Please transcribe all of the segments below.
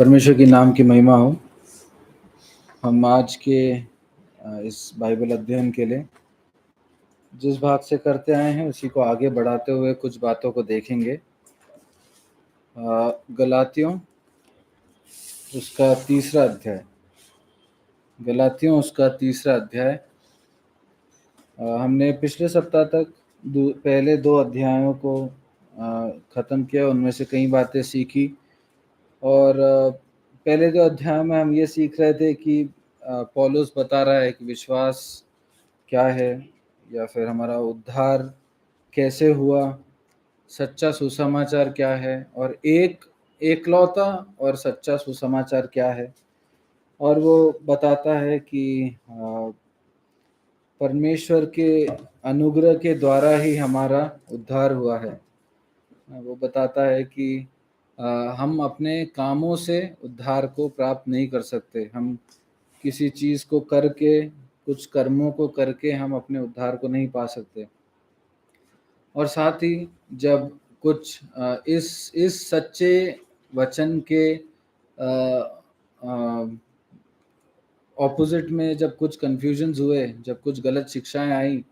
परमेश्वर के नाम की महिमा हो। हम आज के इस बाइबल अध्ययन के लिए जिस भाग से करते आए हैं उसी को आगे बढ़ाते हुए कुछ बातों को देखेंगे। गलातियों उसका तीसरा अध्याय। गलातियों उसका तीसरा अध्याय। हमने पिछले सप्ताह तक पहले दो अध्यायों को ख़त्म किया, उनमें से कई बातें सीखी। और पहले दो अध्याय में हम ये सीख रहे थे कि पौलुस बता रहा है कि विश्वास क्या है या फिर हमारा उद्धार कैसे हुआ, सच्चा सुसमाचार क्या है और एकलौता और सच्चा सुसमाचार क्या है। और वो बताता है कि परमेश्वर के अनुग्रह के द्वारा ही हमारा उद्धार हुआ है। वो बताता है कि हम अपने कामों से उद्धार को प्राप्त नहीं कर सकते। हम किसी चीज़ को करके, कुछ कर्मों को करके हम अपने उद्धार को नहीं पा सकते। और साथ ही जब कुछ इस सच्चे वचन के ऑपोजिट में जब कुछ कन्फ्यूजन्स हुए, जब कुछ गलत शिक्षाएं आई,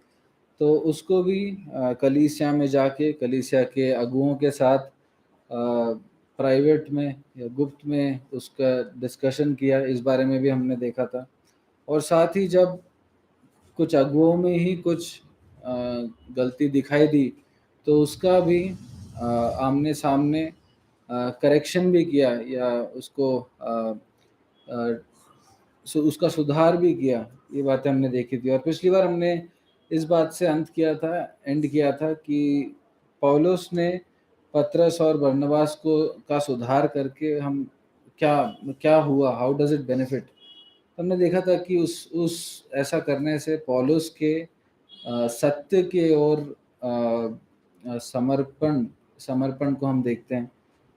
तो उसको भी कलीसिया में जाके कलीसिया के अगुओं के साथ प्राइवेट में या गुप्त में उसका डिस्कशन किया। इस बारे में भी हमने देखा था। और साथ ही जब कुछ अगुओं में ही कुछ गलती दिखाई दी तो उसका भी आमने सामने करेक्शन भी किया या उसका सुधार भी किया। ये बातें हमने देखी थी। और पिछली बार हमने इस बात से एंड किया था कि पौलुस ने पतरस और बरनबास का सुधार करके हम क्या हुआ, हाउ डज इट बेनिफिट। हमने देखा था कि उस ऐसा करने से पौलुस के सत्य के और समर्पण को हम देखते हैं।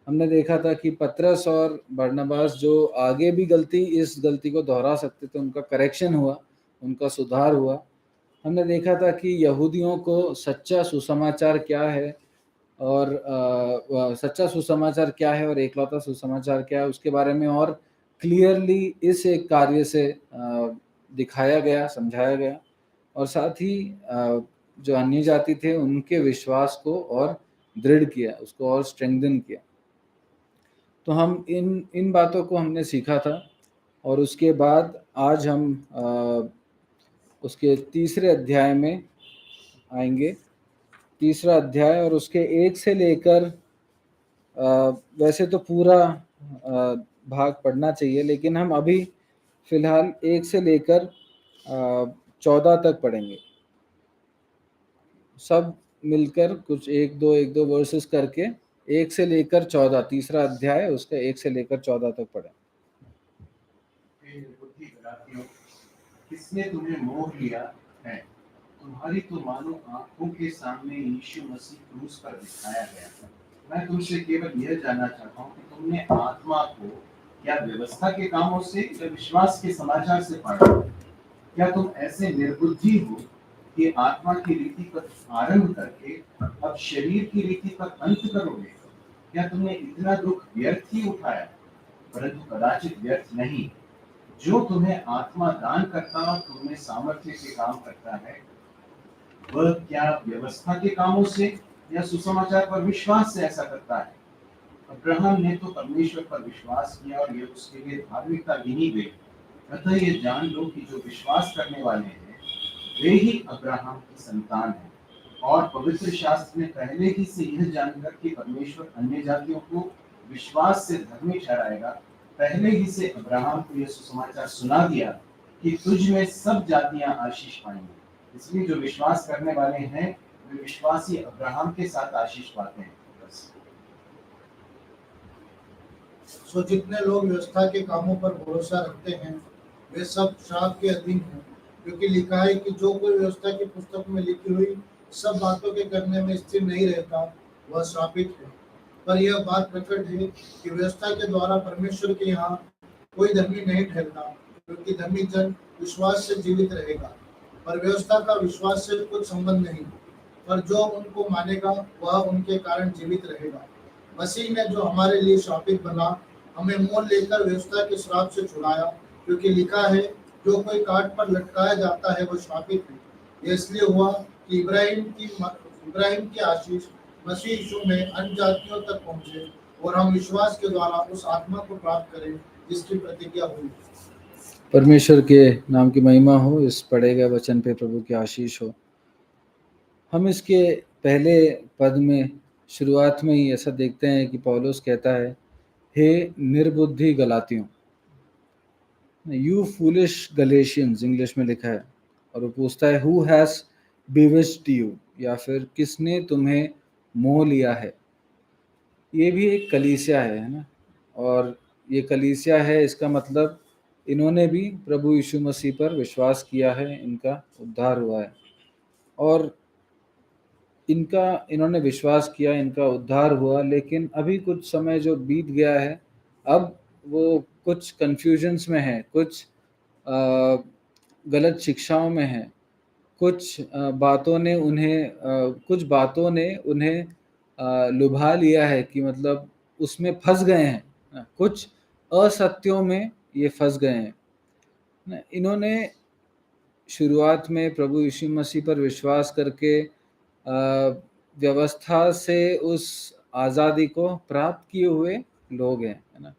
हमने देखा था कि पतरस और बरनबास जो आगे भी इस गलती को दोहरा सकते थे, उनका करेक्शन हुआ, उनका सुधार हुआ। हमने देखा था कि यहूदियों को सच्चा सुसमाचार क्या है और सच्चा सुसमाचार क्या है और एकलौता सुसमाचार क्या है, उसके बारे में और क्लियरली इस एक कार्य से दिखाया गया, समझाया गया। और साथ ही जो अन्य जाति थे उनके विश्वास को और दृढ़ किया, उसको और स्ट्रेंथन किया। तो हम इन बातों को हमने सीखा था। और उसके बाद आज हम उसके तीसरे अध्याय में आएंगे। तीसरा अध्याय और उसके 1 से लेकर वैसे तो पूरा भाग पढ़ना चाहिए, लेकिन हम अभी फिलहाल 1 से लेकर 14 तक पढ़ेंगे। सब मिलकर कुछ एक दो वर्सेस करके 1 से लेकर 14, तीसरा अध्याय उसका 1 से लेकर 14 तक पढ़े। किसने तुम्हें मोह लिया है? तुम्हारी तो मानो आंखों के सामने यीशु मसीह क्रूस पर दिखाया गया। मैं तुमसे केवल यह जानना चाहता हूँ कि तुमने आत्मा को क्या व्यवस्था के कामों से या विश्वास के समाचार से पढ़ा? क्या तुम ऐसे निर्बुद्धि हो कि आत्मा की रीति पर आरंभ करके अब शरीर की रीति पर अंत करोगे? क्या तुमने इतना दुख व्यर्थ ही उठाया? परंतु कदाचित व्यर्थ नहीं। जो तुम्हें आत्मा दान करता और तुम्हें सामर्थ्य के काम करता है, वह क्या व्यवस्था के कामों से या सुसमाचार पर विश्वास से ऐसा करता है? अब्राहम ने तो परमेश्वर पर विश्वास किया और यह उसके लिए धार्मिकता गिनी गई। अतः ये जान लो कि जो विश्वास करने वाले हैं वे ही अब्राहम की संतान हैं। और पवित्र शास्त्र ने पहले ही से यह जानकर कि परमेश्वर अन्य जातियों को विश्वास से धर्मी ठहराएगा, पहले ही से अब्राहम को यह सुसमाचार सुना दिया कि तुझ में सब जातियां आशीष पाएंगी। इसलिए जो विश्वास करने वाले हैं वे विश्वासी अब्राहम के साथ आशीष पाते हैं। सो जितने लोग व्यवस्था के कामों पर भरोसा रखते हैं वे सब श्राप के अधीन हैं, क्योंकि लिखा है कि जो कोई व्यवस्था की पुस्तक में लिखी हुई सब बातों के करने में स्थिर नहीं रहता वह श्रापित है। पर यह बात प्रकट है कि व्यवस्था के द्वारा परमेश्वर के यहाँ कोई धर्मी नहीं ठहरता, क्योंकि धर्मी जन विश्वास से जीवित रहेगा। पर व्यवस्था का विश्वास से कुछ संबंध नहीं, पर जो उनको मानेगा वह उनके कारण जीवित रहेगा। मसीह ने जो हमारे लिए श्रापित बना हमें मोल लेकर व्यवस्था के श्राप से छुड़ाया, क्योंकि लिखा है, जो कोई काट पर लटकाया जाता है वो श्रापित है। ये इसलिए हुआ कि इब्राहिम की आशीष मसीह यीशु में अन्य जातियों तक पहुंचे और हम विश्वास के द्वारा उस आत्मा को प्राप्त करें जिसकी प्रतिज्ञा हुई। परमेश्वर के नाम की महिमा हो। इस पढ़े गए वचन पे प्रभु की आशीष हो। हम इसके पहले पद में शुरुआत में ही ऐसा देखते हैं कि पौलुस कहता है, हे निर्बुद्धि गलातियों, यू फूलिश गलेशियंस इंग्लिश में लिखा है, और वो पूछता है हु हैज बिविच्ड यू, या फिर किसने तुम्हें मोह लिया है। ये भी एक कलीसिया है ना, और ये कलीसिया है, इसका मतलब इन्होंने भी प्रभु यीशु मसीह पर विश्वास किया है, इनका उद्धार हुआ है, और इन्होंने विश्वास किया, इनका उद्धार हुआ। लेकिन अभी कुछ समय जो बीत गया है, अब वो कुछ कन्फ्यूजन्स में है, कुछ गलत शिक्षाओं में है, कुछ बातों ने उन्हें लुभा लिया है, कि मतलब उसमें फंस गए हैं, कुछ असत्यों में ये फंस गए हैं। इन्होंने शुरुआत में प्रभु यीशु मसीह पर विश्वास करके व्यवस्था से उस आज़ादी को प्राप्त किए हुए लोग हैं, है ना।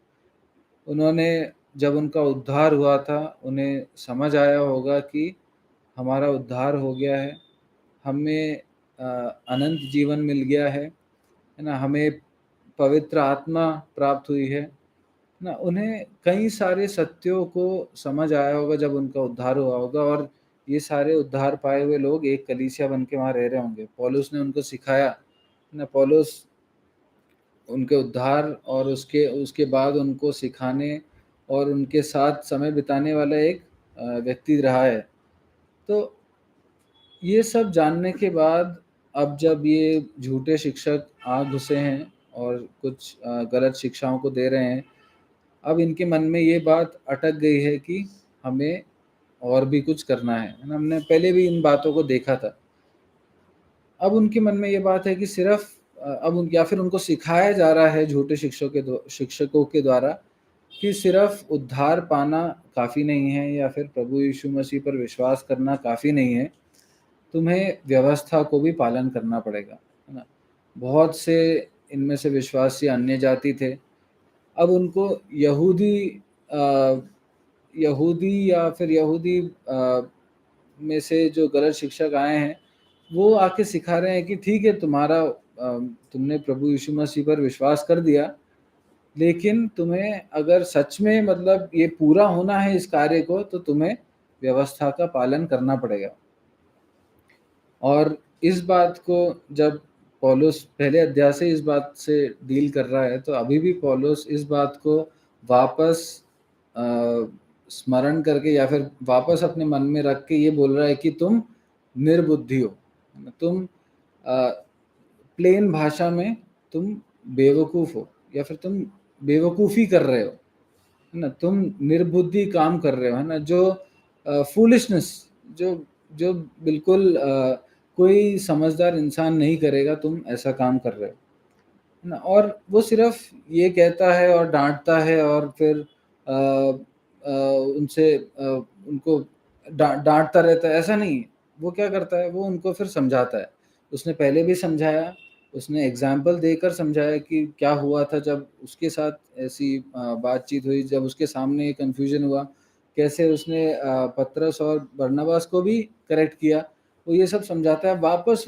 उन्होंने, जब उनका उद्धार हुआ था, उन्हें समझ आया होगा कि हमारा उद्धार हो गया है, हमें अनंत जीवन मिल गया है ना, हमें पवित्र आत्मा प्राप्त हुई है ना। उन्हें कई सारे सत्यों को समझ आया होगा जब उनका उद्धार हुआ होगा, और ये सारे उद्धार पाए हुए लोग एक कलीसिया बन के वहाँ रह रहे होंगे। पौलुस ने उनको सिखाया ना, पौलुस उनके उद्धार और उसके बाद उनको सिखाने और उनके साथ समय बिताने वाला एक व्यक्ति रहा है। तो ये सब जानने के बाद अब जब ये झूठे शिक्षक आ घुसे हैं और कुछ गलत शिक्षाओं को दे रहे हैं, अब इनके मन में ये बात अटक गई है कि हमें और भी कुछ करना है ना। हमने पहले भी इन बातों को देखा था। अब उनके मन में ये बात है कि सिर्फ या फिर उनको सिखाया जा रहा है झूठे शिक्षकों के द्वारा कि सिर्फ उद्धार पाना काफ़ी नहीं है, या फिर प्रभु यीशु मसीह पर विश्वास करना काफ़ी नहीं है, तुम्हें व्यवस्था को भी पालन करना पड़ेगा, है ना। बहुत से इनमें से विश्वासी अन्य जाति थे। अब उनको यहूदी में से जो गलत शिक्षक आए हैं, वो आके सिखा रहे हैं कि ठीक है, तुमने प्रभु यीशु मसीह पर विश्वास कर दिया, लेकिन तुम्हें अगर सच में मतलब ये पूरा होना है इस कार्य को, तो तुम्हें व्यवस्था का पालन करना पड़ेगा। और इस बात को जब पौलुस पहले अध्याय से इस बात से डील कर रहा है, तो अभी भी पौलुस इस बात को वापस स्मरण करके या फिर वापस अपने मन में रख के ये बोल रहा है कि तुम निर्बुद्धि हो, तुम प्लेन भाषा में तुम बेवकूफ़ हो, या फिर तुम बेवकूफ़ी कर रहे हो, है ना। तुम निर्बुद्धि काम कर रहे हो, है ना, जो फूलिशनेस जो बिल्कुल कोई समझदार इंसान नहीं करेगा, तुम ऐसा काम कर रहे हो, है ना। और वो सिर्फ ये कहता है और डांटता है, और फिर उनको डांटता रहता है, ऐसा नहीं। वो क्या करता है, वो उनको फिर समझाता है। उसने पहले भी समझाया, उसने एग्जाम्पल देकर समझाया कि क्या हुआ था जब उसके साथ ऐसी बातचीत हुई, जब उसके सामने कन्फ्यूजन हुआ, कैसे उसने पतरस और बरनबास को भी करेक्ट किया। वो ये सब समझाता है। वापस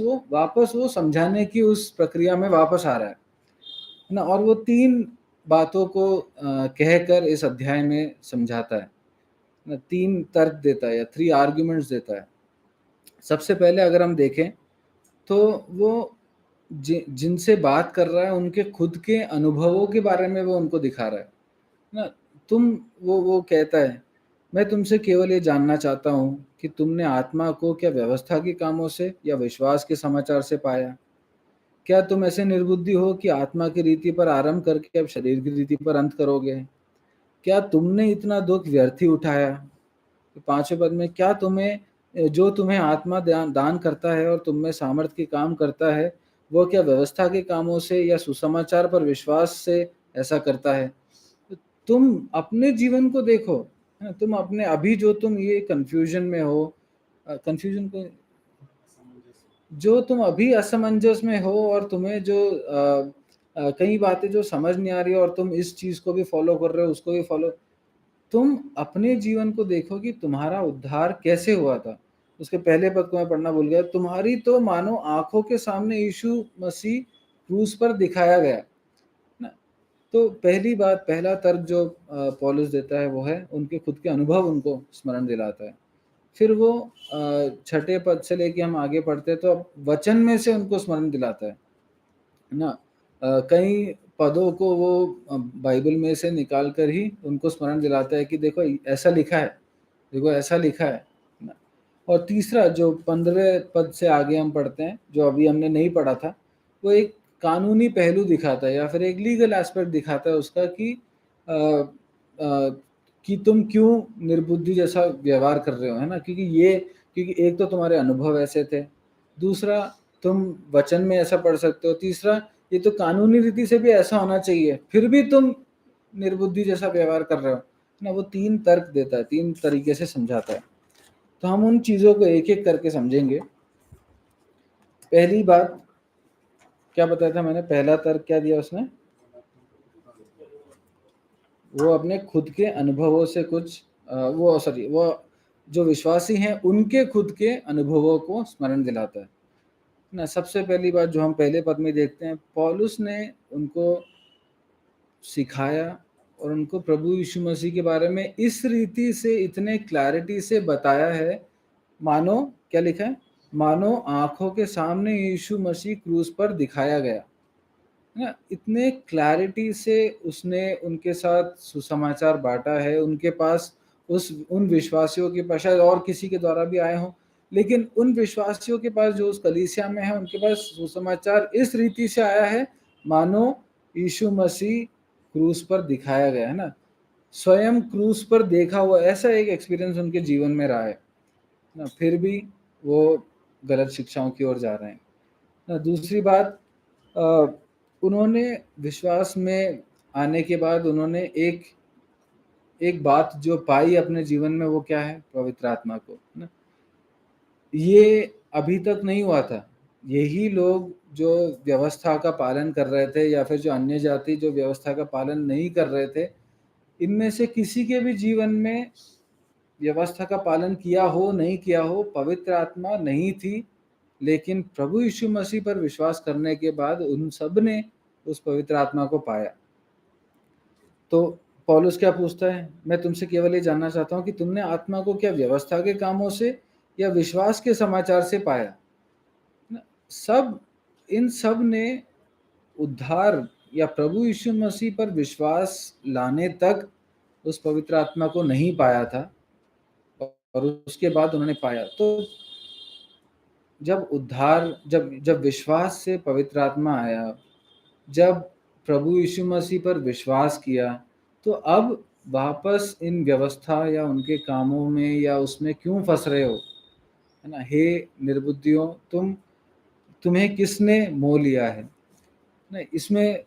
वो समझाने की उस प्रक्रिया में वापस आ रहा है ना। और वो 3 बातों को कहकर इस अध्याय में समझाता है ना। 3 तर्क देता है या 3 आर्ग्यूमेंट्स देता है। सबसे पहले अगर हम देखें तो वो जिनसे बात कर रहा है, उनके खुद के अनुभवों के बारे में वो उनको दिखा रहा है ना। वो कहता है, मैं तुमसे केवल ये जानना चाहता हूँ कि तुमने आत्मा को क्या व्यवस्था के कामों से या विश्वास के समाचार से पाया? क्या तुम ऐसे निर्बुद्धि हो कि आत्मा की रीति पर आरंभ करके अब शरीर की रीति पर अंत करोगे? क्या तुमने इतना दुख व्यर्थ ही उठाया? 5वें पद में, क्या जो तुम्हें आत्मा दान करता है और तुम में सामर्थ्य के काम करता है, वो क्या व्यवस्था के कामों से या सुसमाचार पर विश्वास से ऐसा करता है? तो तुम अपने जीवन को देखो, है ना? तुम अपने अभी जो तुम ये कंफ्यूजन में हो, कंफ्यूजन को, जो तुम अभी असमंजस में हो और तुम्हें जो कई बातें जो समझ नहीं आ रही और तुम इस चीज को भी फॉलो कर रहे हो, उसको भी फॉलो, तुम अपने जीवन को देखो कि तुम्हारा उद्धार कैसे हुआ था। उसके पहले पद को मैं पढ़ना भूल गया। तुम्हारी तो मानो आंखों के सामने यीशु मसीह क्रूस पर दिखाया गया ना। तो पहली बात, पहला तर्क जो पौलुस देता है वो है उनके खुद के अनुभव उनको स्मरण दिलाता है। फिर वो छठे पद से लेके हम आगे पढ़ते हैं तो अब वचन में से उनको स्मरण दिलाता है ना। कई पदों को वो बाइबल में से निकाल कर ही उनको स्मरण दिलाता है कि देखो ऐसा लिखा है, देखो ऐसा लिखा है ना। और तीसरा जो 15 पद से आगे हम पढ़ते हैं, जो अभी हमने नहीं पढ़ा था, वो एक कानूनी पहलू दिखाता है या फिर एक लीगल एस्पेक्ट दिखाता है उसका कि अ, कि तुम क्यों निर्बुद्धि जैसा व्यवहार कर रहे हो, है ना। क्योंकि एक तो तुम्हारे अनुभव ऐसे थे, दूसरा तुम वचन में ऐसा पढ़ सकते हो, तीसरा ये तो कानूनी रीति से भी ऐसा होना चाहिए, फिर भी तुम निर्बुद्धि जैसा व्यवहार कर रहे हो ना। वो 3 तर्क देता है, 3 तरीके से समझाता है। तो हम उन चीजों को एक एक करके समझेंगे। पहली बात क्या बताया था मैंने, पहला तर्क क्या दिया उसने, वो अपने खुद के अनुभवों से कुछ वो जो विश्वासी हैं उनके खुद के अनुभवों को स्मरण दिलाता है ना। सबसे पहली बात जो हम पहले पद में देखते हैं, पौलुस ने उनको सिखाया और उनको प्रभु यीशु मसीह के बारे में इस रीति से इतने क्लैरिटी से बताया है, मानो क्या लिखा है, मानो आंखों के सामने यीशु मसीह क्रूस पर दिखाया गया, है ना। इतने क्लैरिटी से उसने उनके साथ सुसमाचार बांटा है। उनके पास उन विश्वासियों के पास, शायद और किसी के द्वारा भी आए हों, लेकिन उन विश्वासियों के पास जो उस कलीसिया में है, उनके पास सुसमाचार इस रीति से आया है मानो यीशु मसीह क्रूस पर दिखाया गया, है ना। स्वयं क्रूस पर देखा हुआ ऐसा एक एक्सपीरियंस उनके जीवन में रहा है ना, फिर भी वो गलत शिक्षाओं की ओर जा रहे हैं ना। दूसरी बात, उन्होंने विश्वास में आने के बाद उन्होंने एक बात जो पाई अपने जीवन में, वो क्या है, पवित्र आत्मा को, है ना। ये अभी तक नहीं हुआ था। यही लोग जो व्यवस्था का पालन कर रहे थे या फिर जो अन्य जाति जो व्यवस्था का पालन नहीं कर रहे थे, इनमें से किसी के भी जीवन में व्यवस्था का पालन किया हो नहीं किया हो, पवित्र आत्मा नहीं थी। लेकिन प्रभु यीशु मसीह पर विश्वास करने के बाद उन सब ने उस पवित्र आत्मा को पाया। तो पौलुस क्या पूछता है, मैं तुमसे केवल ये जानना चाहता हूँ कि तुमने आत्मा को क्या व्यवस्था के कामों से या विश्वास के समाचार से पाया ना। इन सब ने उद्धार या प्रभु यीशु मसीह पर विश्वास लाने तक उस पवित्र आत्मा को नहीं पाया था और उसके बाद उन्होंने पाया। तो जब विश्वास से पवित्र आत्मा आया, जब प्रभु यीशु मसीह पर विश्वास किया, तो अब वापस इन व्यवस्था या उनके कामों में या उसमें क्यों फंस रहे हो, है ना। हे निर्बुद्धियों, तुम्हें किसने मोह लिया है ना। इसमें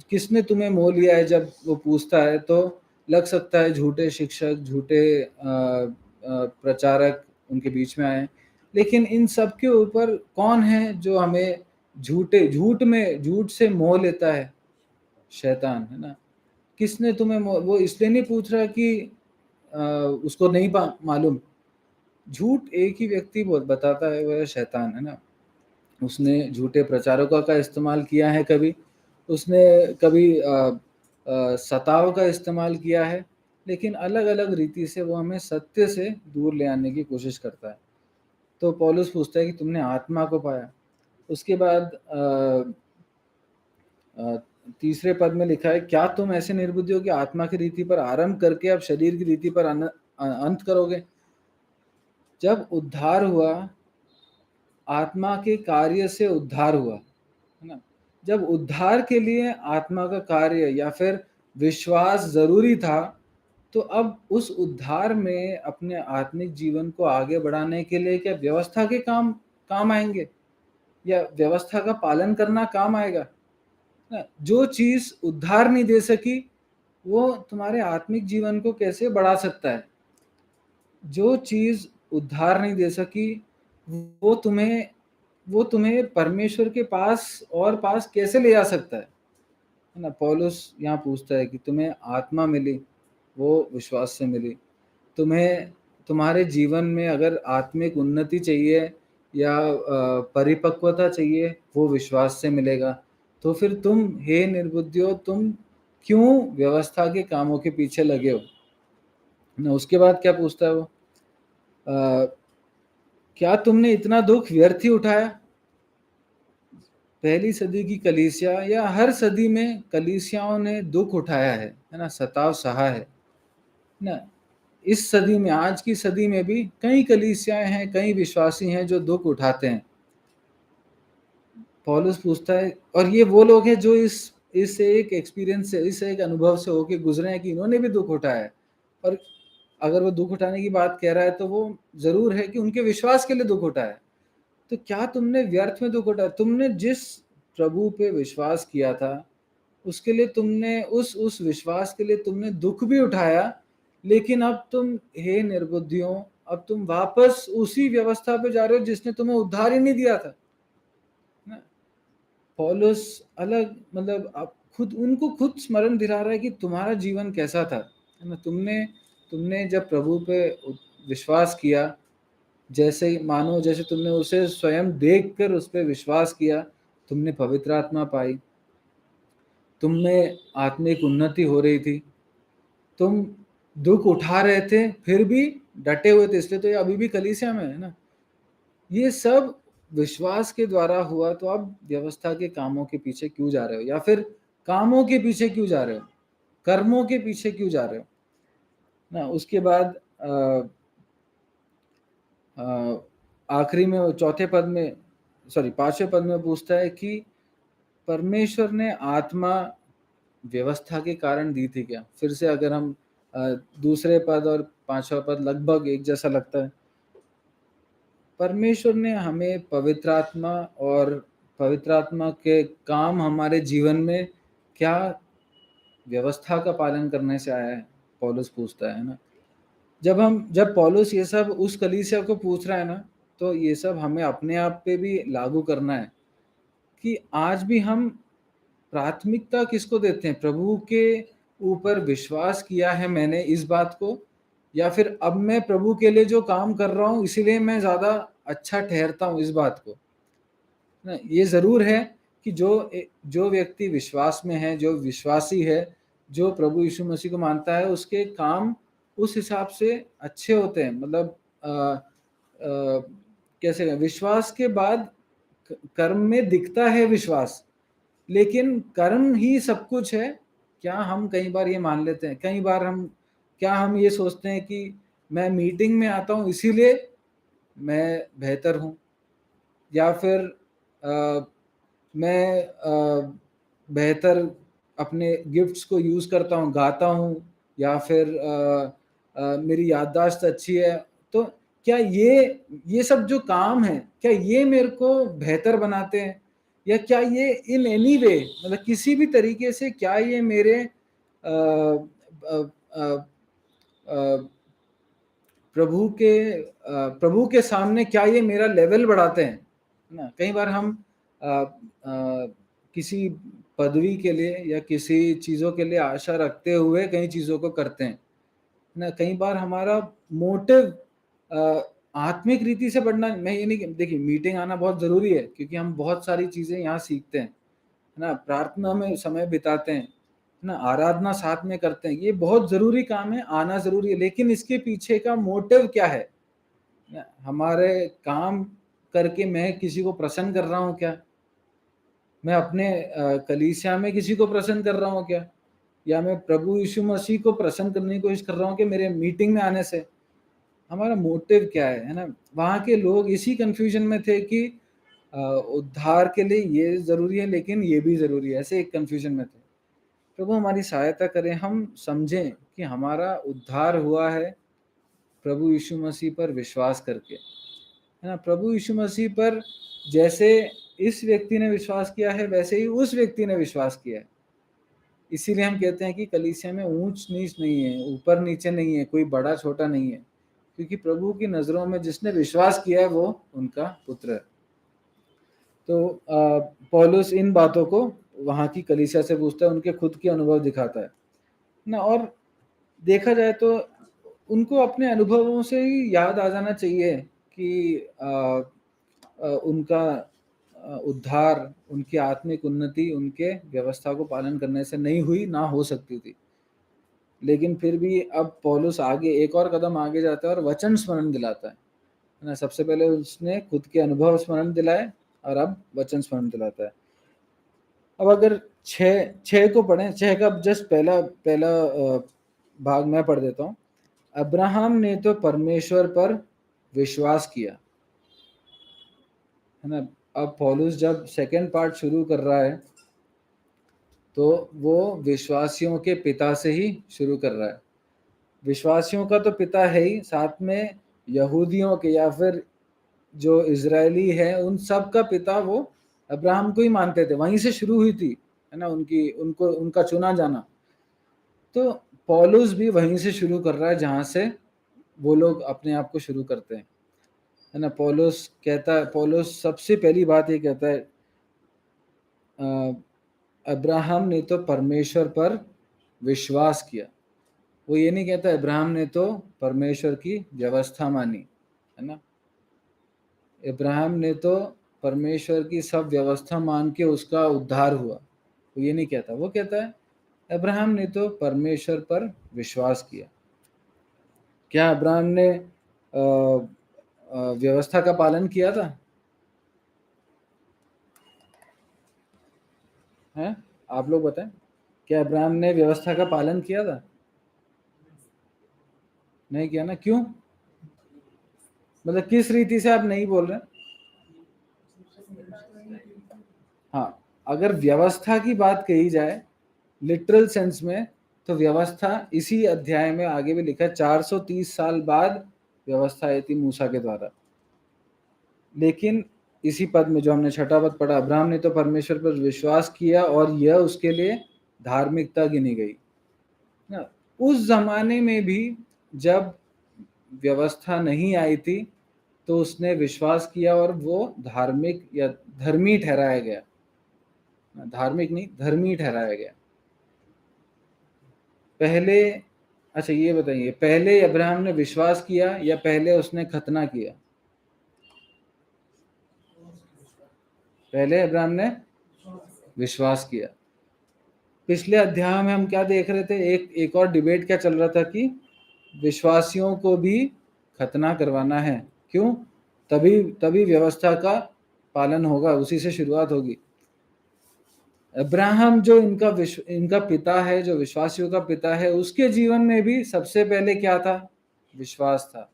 किसने तुम्हें मोह लिया है, जब वो पूछता है तो लग सकता है झूठे शिक्षक, झूठे प्रचारक उनके बीच में आए, लेकिन इन सब के ऊपर कौन है जो हमें झूठ से मोह लेता है, शैतान, है ना। किसने तुम्हें वो इसलिए नहीं पूछ रहा कि उसको नहीं मालूम। झूठ एक ही व्यक्ति बताता है, वो है शैतान, है ना। उसने झूठे प्रचारकों का इस्तेमाल किया है, कभी उसने कभी सताव का इस्तेमाल किया है, लेकिन अलग अलग रीति से वो हमें सत्य से दूर ले आने की कोशिश करता है। तो पौलुस पूछता है कि तुमने आत्मा को पाया। उसके बाद तीसरे पद में लिखा है, क्या तुम ऐसे निर्बुद्धियों की आत्मा की रीति पर आरंभ करके अब शरीर की रीति पर अंत करोगे। जब उद्धार हुआ, आत्मा के कार्य से उद्धार हुआ, है ना। जब उद्धार के लिए आत्मा का कार्य या फिर विश्वास जरूरी था, तो अब उस उद्धार में अपने आत्मिक जीवन को आगे बढ़ाने के लिए क्या व्यवस्था के काम आएंगे या व्यवस्था का पालन करना काम आएगा ना। जो चीज उद्धार नहीं दे सकी, वो तुम्हारे आत्मिक जीवन को कैसे बढ़ा सकता है। जो चीज़ उद्धार नहीं दे सकी, वो तुम्हें परमेश्वर के पास और पास कैसे ले जा सकता है ना। पौलुस यहाँ पूछता है कि तुम्हें आत्मा मिली, वो विश्वास से मिली। तुम्हें तुम्हारे जीवन में अगर आत्मिक उन्नति चाहिए या परिपक्वता चाहिए, वो विश्वास से मिलेगा। तो फिर तुम हे निर्बुद्धियों, तुम क्यों व्यवस्था के कामों के पीछे लगे हो ना। उसके बाद क्या पूछता है वो, क्या तुमने इतना दुख व्यर्थ ही उठाया। पहली सदी की कलीसिया या हर सदी में कलीसियाओं ने दुख उठाया है ना, सताव सहा है ना। इस सदी में, आज की सदी में भी कई कलीसियाएं हैं, कई विश्वासी हैं जो दुख उठाते हैं। पौलुस पूछता है, और ये वो लोग हैं जो इस एक एक्सपीरियंस से, इस एक अनुभव से होके गुजरे हैं कि इन्होंने भी दुख उठाया है। और अगर वो दुख उठाने की बात कह रहा है तो वो जरूर है कि उनके विश्वास के लिए दुख उठाया है। तो क्या तुमने व्यर्थ में दुख उठाया। तुमने जिस प्रभु पे विश्वास किया था, उसके लिए तुमने उस विश्वास के लिए तुमने दुख भी उठाया, लेकिन अब तुम हे निर्बुद्धियों, अब तुम वापस उसी व्यवस्था पे जा रहे हो जिसने तुम्हें उद्धार ही नहीं दिया था ना। पौलुस अलग, मतलब अब उनको खुद स्मरण दिला रहा है कि तुम्हारा जीवन कैसा था, है ना। तुमने जब प्रभु पे विश्वास किया, जैसे मानो जैसे तुमने उसे स्वयं देखकर उस पर विश्वास किया, तुमने पवित्र आत्मा पाई, तुम में आत्मिक उन्नति हो रही थी, तुम दुख उठा रहे थे फिर भी डटे हुए थे, इसलिए तो ये अभी भी कलीसिया में है ना। ये सब विश्वास के द्वारा हुआ। तो अब व्यवस्था के कामों के पीछे क्यों जा रहे हो, या फिर कामों के पीछे क्यों जा रहे हो, कर्मों के पीछे क्यों जा रहे हो ना। उसके बाद आखिरी में चौथे पद में, सॉरी 5वें पद में पूछता है कि परमेश्वर ने आत्मा व्यवस्था के कारण दी थी क्या। फिर से अगर हम दूसरे पद और 5वां पद लगभग एक जैसा लगता है। परमेश्वर ने हमें पवित्र आत्मा और पवित्र आत्मा के काम हमारे जीवन में क्या व्यवस्था का पालन करने से आया है, पौलुस पूछता है ना। जब पौलुस ये सब उस कलीसिया को पूछ रहा है ना, तो ये सब हमें अपने आप पे भी लागू करना है कि आज भी हम प्राथमिकता किसको देते हैं। प्रभु के ऊपर विश्वास किया है मैंने इस बात को, या फिर अब मैं प्रभु के लिए जो काम कर रहा हूँ इसीलिए मैं ज्यादा अच्छा ठहरता हूँ इस बात को ना। ये जरूर है कि जो व्यक्ति विश्वास में है, जो विश्वासी है, जो प्रभु यीशु मसीह को मानता है, उसके काम उस हिसाब से अच्छे होते हैं। मतलब कैसे कहें, विश्वास के बाद कर्म में दिखता है विश्वास, लेकिन कर्म ही सब कुछ है। क्या हम कई बार ये मान लेते हैं, कई बार हम ये सोचते हैं कि मैं मीटिंग में आता हूँ इसीलिए मैं बेहतर हूँ, या फिर मैं बेहतर अपने गिफ्ट्स को यूज करता हूँ, गाता हूँ, या फिर मेरी याददाश्त अच्छी है। तो क्या ये सब जो काम है, क्या ये मेरे को बेहतर बनाते हैं, या क्या ये इन एनी वे, मतलब किसी भी तरीके से क्या ये मेरे अ, अ, अ, अ, प्रभु के सामने क्या ये मेरा लेवल बढ़ाते हैं ना। कई बार हम अ, अ, किसी पदवी के लिए या किसी चीजों के लिए आशा रखते हुए कई चीजों को करते हैं ना। कई बार हमारा मोटिव आत्मिक रीति से बढ़ना, मैं ये नहीं, देखिए मीटिंग आना बहुत जरूरी है क्योंकि हम बहुत सारी चीजें यहाँ सीखते हैं, है ना। प्रार्थना में समय बिताते हैं, है ना, आराधना साथ में करते हैं, ये बहुत जरूरी काम है, आना जरूरी है। लेकिन इसके पीछे का मोटिव क्या है ना। हमारे काम करके मैं किसी को प्रसन्न कर रहा हूँ क्या, मैं अपने कलीसिया में किसी को प्रसन्न कर रहा हूँ क्या, या मैं प्रभु यीशु मसीह को प्रसन्न करने की कोशिश कर रहा हूँ कि मेरे मीटिंग में आने से हमारा मोटिव क्या है ना। वहाँ के लोग इसी कंफ्यूजन में थे कि उद्धार के लिए ये जरूरी है लेकिन ये भी जरूरी है, ऐसे एक कंफ्यूजन में थे। प्रभु हमारी सहायता करें, हम समझें कि हमारा उद्धार हुआ है प्रभु यीशु मसीह पर विश्वास करके, है ना। प्रभु यीशु मसीह पर जैसे इस व्यक्ति ने विश्वास किया है वैसे ही उस व्यक्ति ने विश्वास किया है इसीलिए हम कहते हैं कि कलीसिया में ऊंच नीच नहीं है, ऊपर नीचे नहीं है, कोई बड़ा छोटा नहीं है, क्योंकि प्रभु की नजरों में जिसने विश्वास किया है वो उनका पुत्र है। तो पौलुस इन बातों को वहां की कलीसिया से पूछता है, उनके खुद के अनुभव दिखाता है ना। और देखा जाए तो उनको अपने अनुभवों से ही याद आ जाना चाहिए कि उनका उद्धार, उनकी आत्मिक उन्नति उनके व्यवस्था को पालन करने से नहीं हुई, ना हो सकती थी। लेकिन फिर भी अब पौलुस आगे एक और कदम आगे जाता है और वचन स्मरण दिलाता है ना। सबसे पहले उसने खुद के अनुभव स्मरण दिलाए और अब वचन स्मरण दिलाता है। अब अगर छः को पढ़ें, 6 का जस्ट पहला पहला भाग मैं पढ़ देता हूँ। अब्राहम ने तो परमेश्वर पर विश्वास किया, है ना। अब पौलुस जब सेकंड पार्ट शुरू कर रहा है तो वो विश्वासियों के पिता से ही शुरू कर रहा है। विश्वासियों का तो पिता है ही, साथ में यहूदियों के या फिर जो इजरायली है उन सब का पिता वो अब्राहम को ही मानते थे, वहीं से शुरू हुई थी, है ना, उनका चुना जाना। तो पौलुस भी वहीं से शुरू कर रहा है जहां से वो लोग अपने आप को शुरू करते हैं, है ना। पौलुस सबसे पहली बात ये कहता है, अब्राहम ने तो परमेश्वर पर विश्वास किया। वो ये नहीं कहता अब्राहम ने तो परमेश्वर की व्यवस्था मानी, है ना। अब्राहम ने तो परमेश्वर की सब व्यवस्था मान के उसका उद्धार हुआ, वो ये नहीं कहता। वो कहता है अब्राहम ने तो परमेश्वर पर विश्वास किया। क्या अब्राहम ने व्यवस्था का पालन किया था? हैं, आप लोग बताएं, क्या अब्राहम ने व्यवस्था का पालन किया था? नहीं किया ना। क्यों? मतलब किस रीति से आप नहीं बोल रहे? हाँ, अगर व्यवस्था की बात कही जाए लिटरल सेंस में, तो व्यवस्था इसी अध्याय में आगे भी लिखा है, 430 साल बाद व्यवस्था आई थी मूसा के द्वारा। लेकिन इसी पद में जो हमने छठा पद पढ़ा, अब्राहम ने तो परमेश्वर पर विश्वास किया और यह उसके लिए धार्मिकता गिनी गई ना। उस जमाने में भी जब व्यवस्था नहीं आई थी तो उसने विश्वास किया और वो धार्मिक या धर्मी ठहराया गया। धार्मिक नहीं, धर्मी ठहराया गया। पहले, अच्छा ये बताइए, पहले अब्राहम ने विश्वास किया या पहले उसने खतना किया? पहले अब्राहम ने विश्वास किया। पिछले अध्याय में हम क्या देख रहे थे, एक और डिबेट क्या चल रहा था कि विश्वासियों को भी खतना करवाना है। क्यों? तभी व्यवस्था का पालन होगा, उसी से शुरुआत होगी। अब्राहम जो इनका पिता है, जो विश्वासियों का पिता है, उसके जीवन में भी सबसे पहले क्या था? विश्वास था,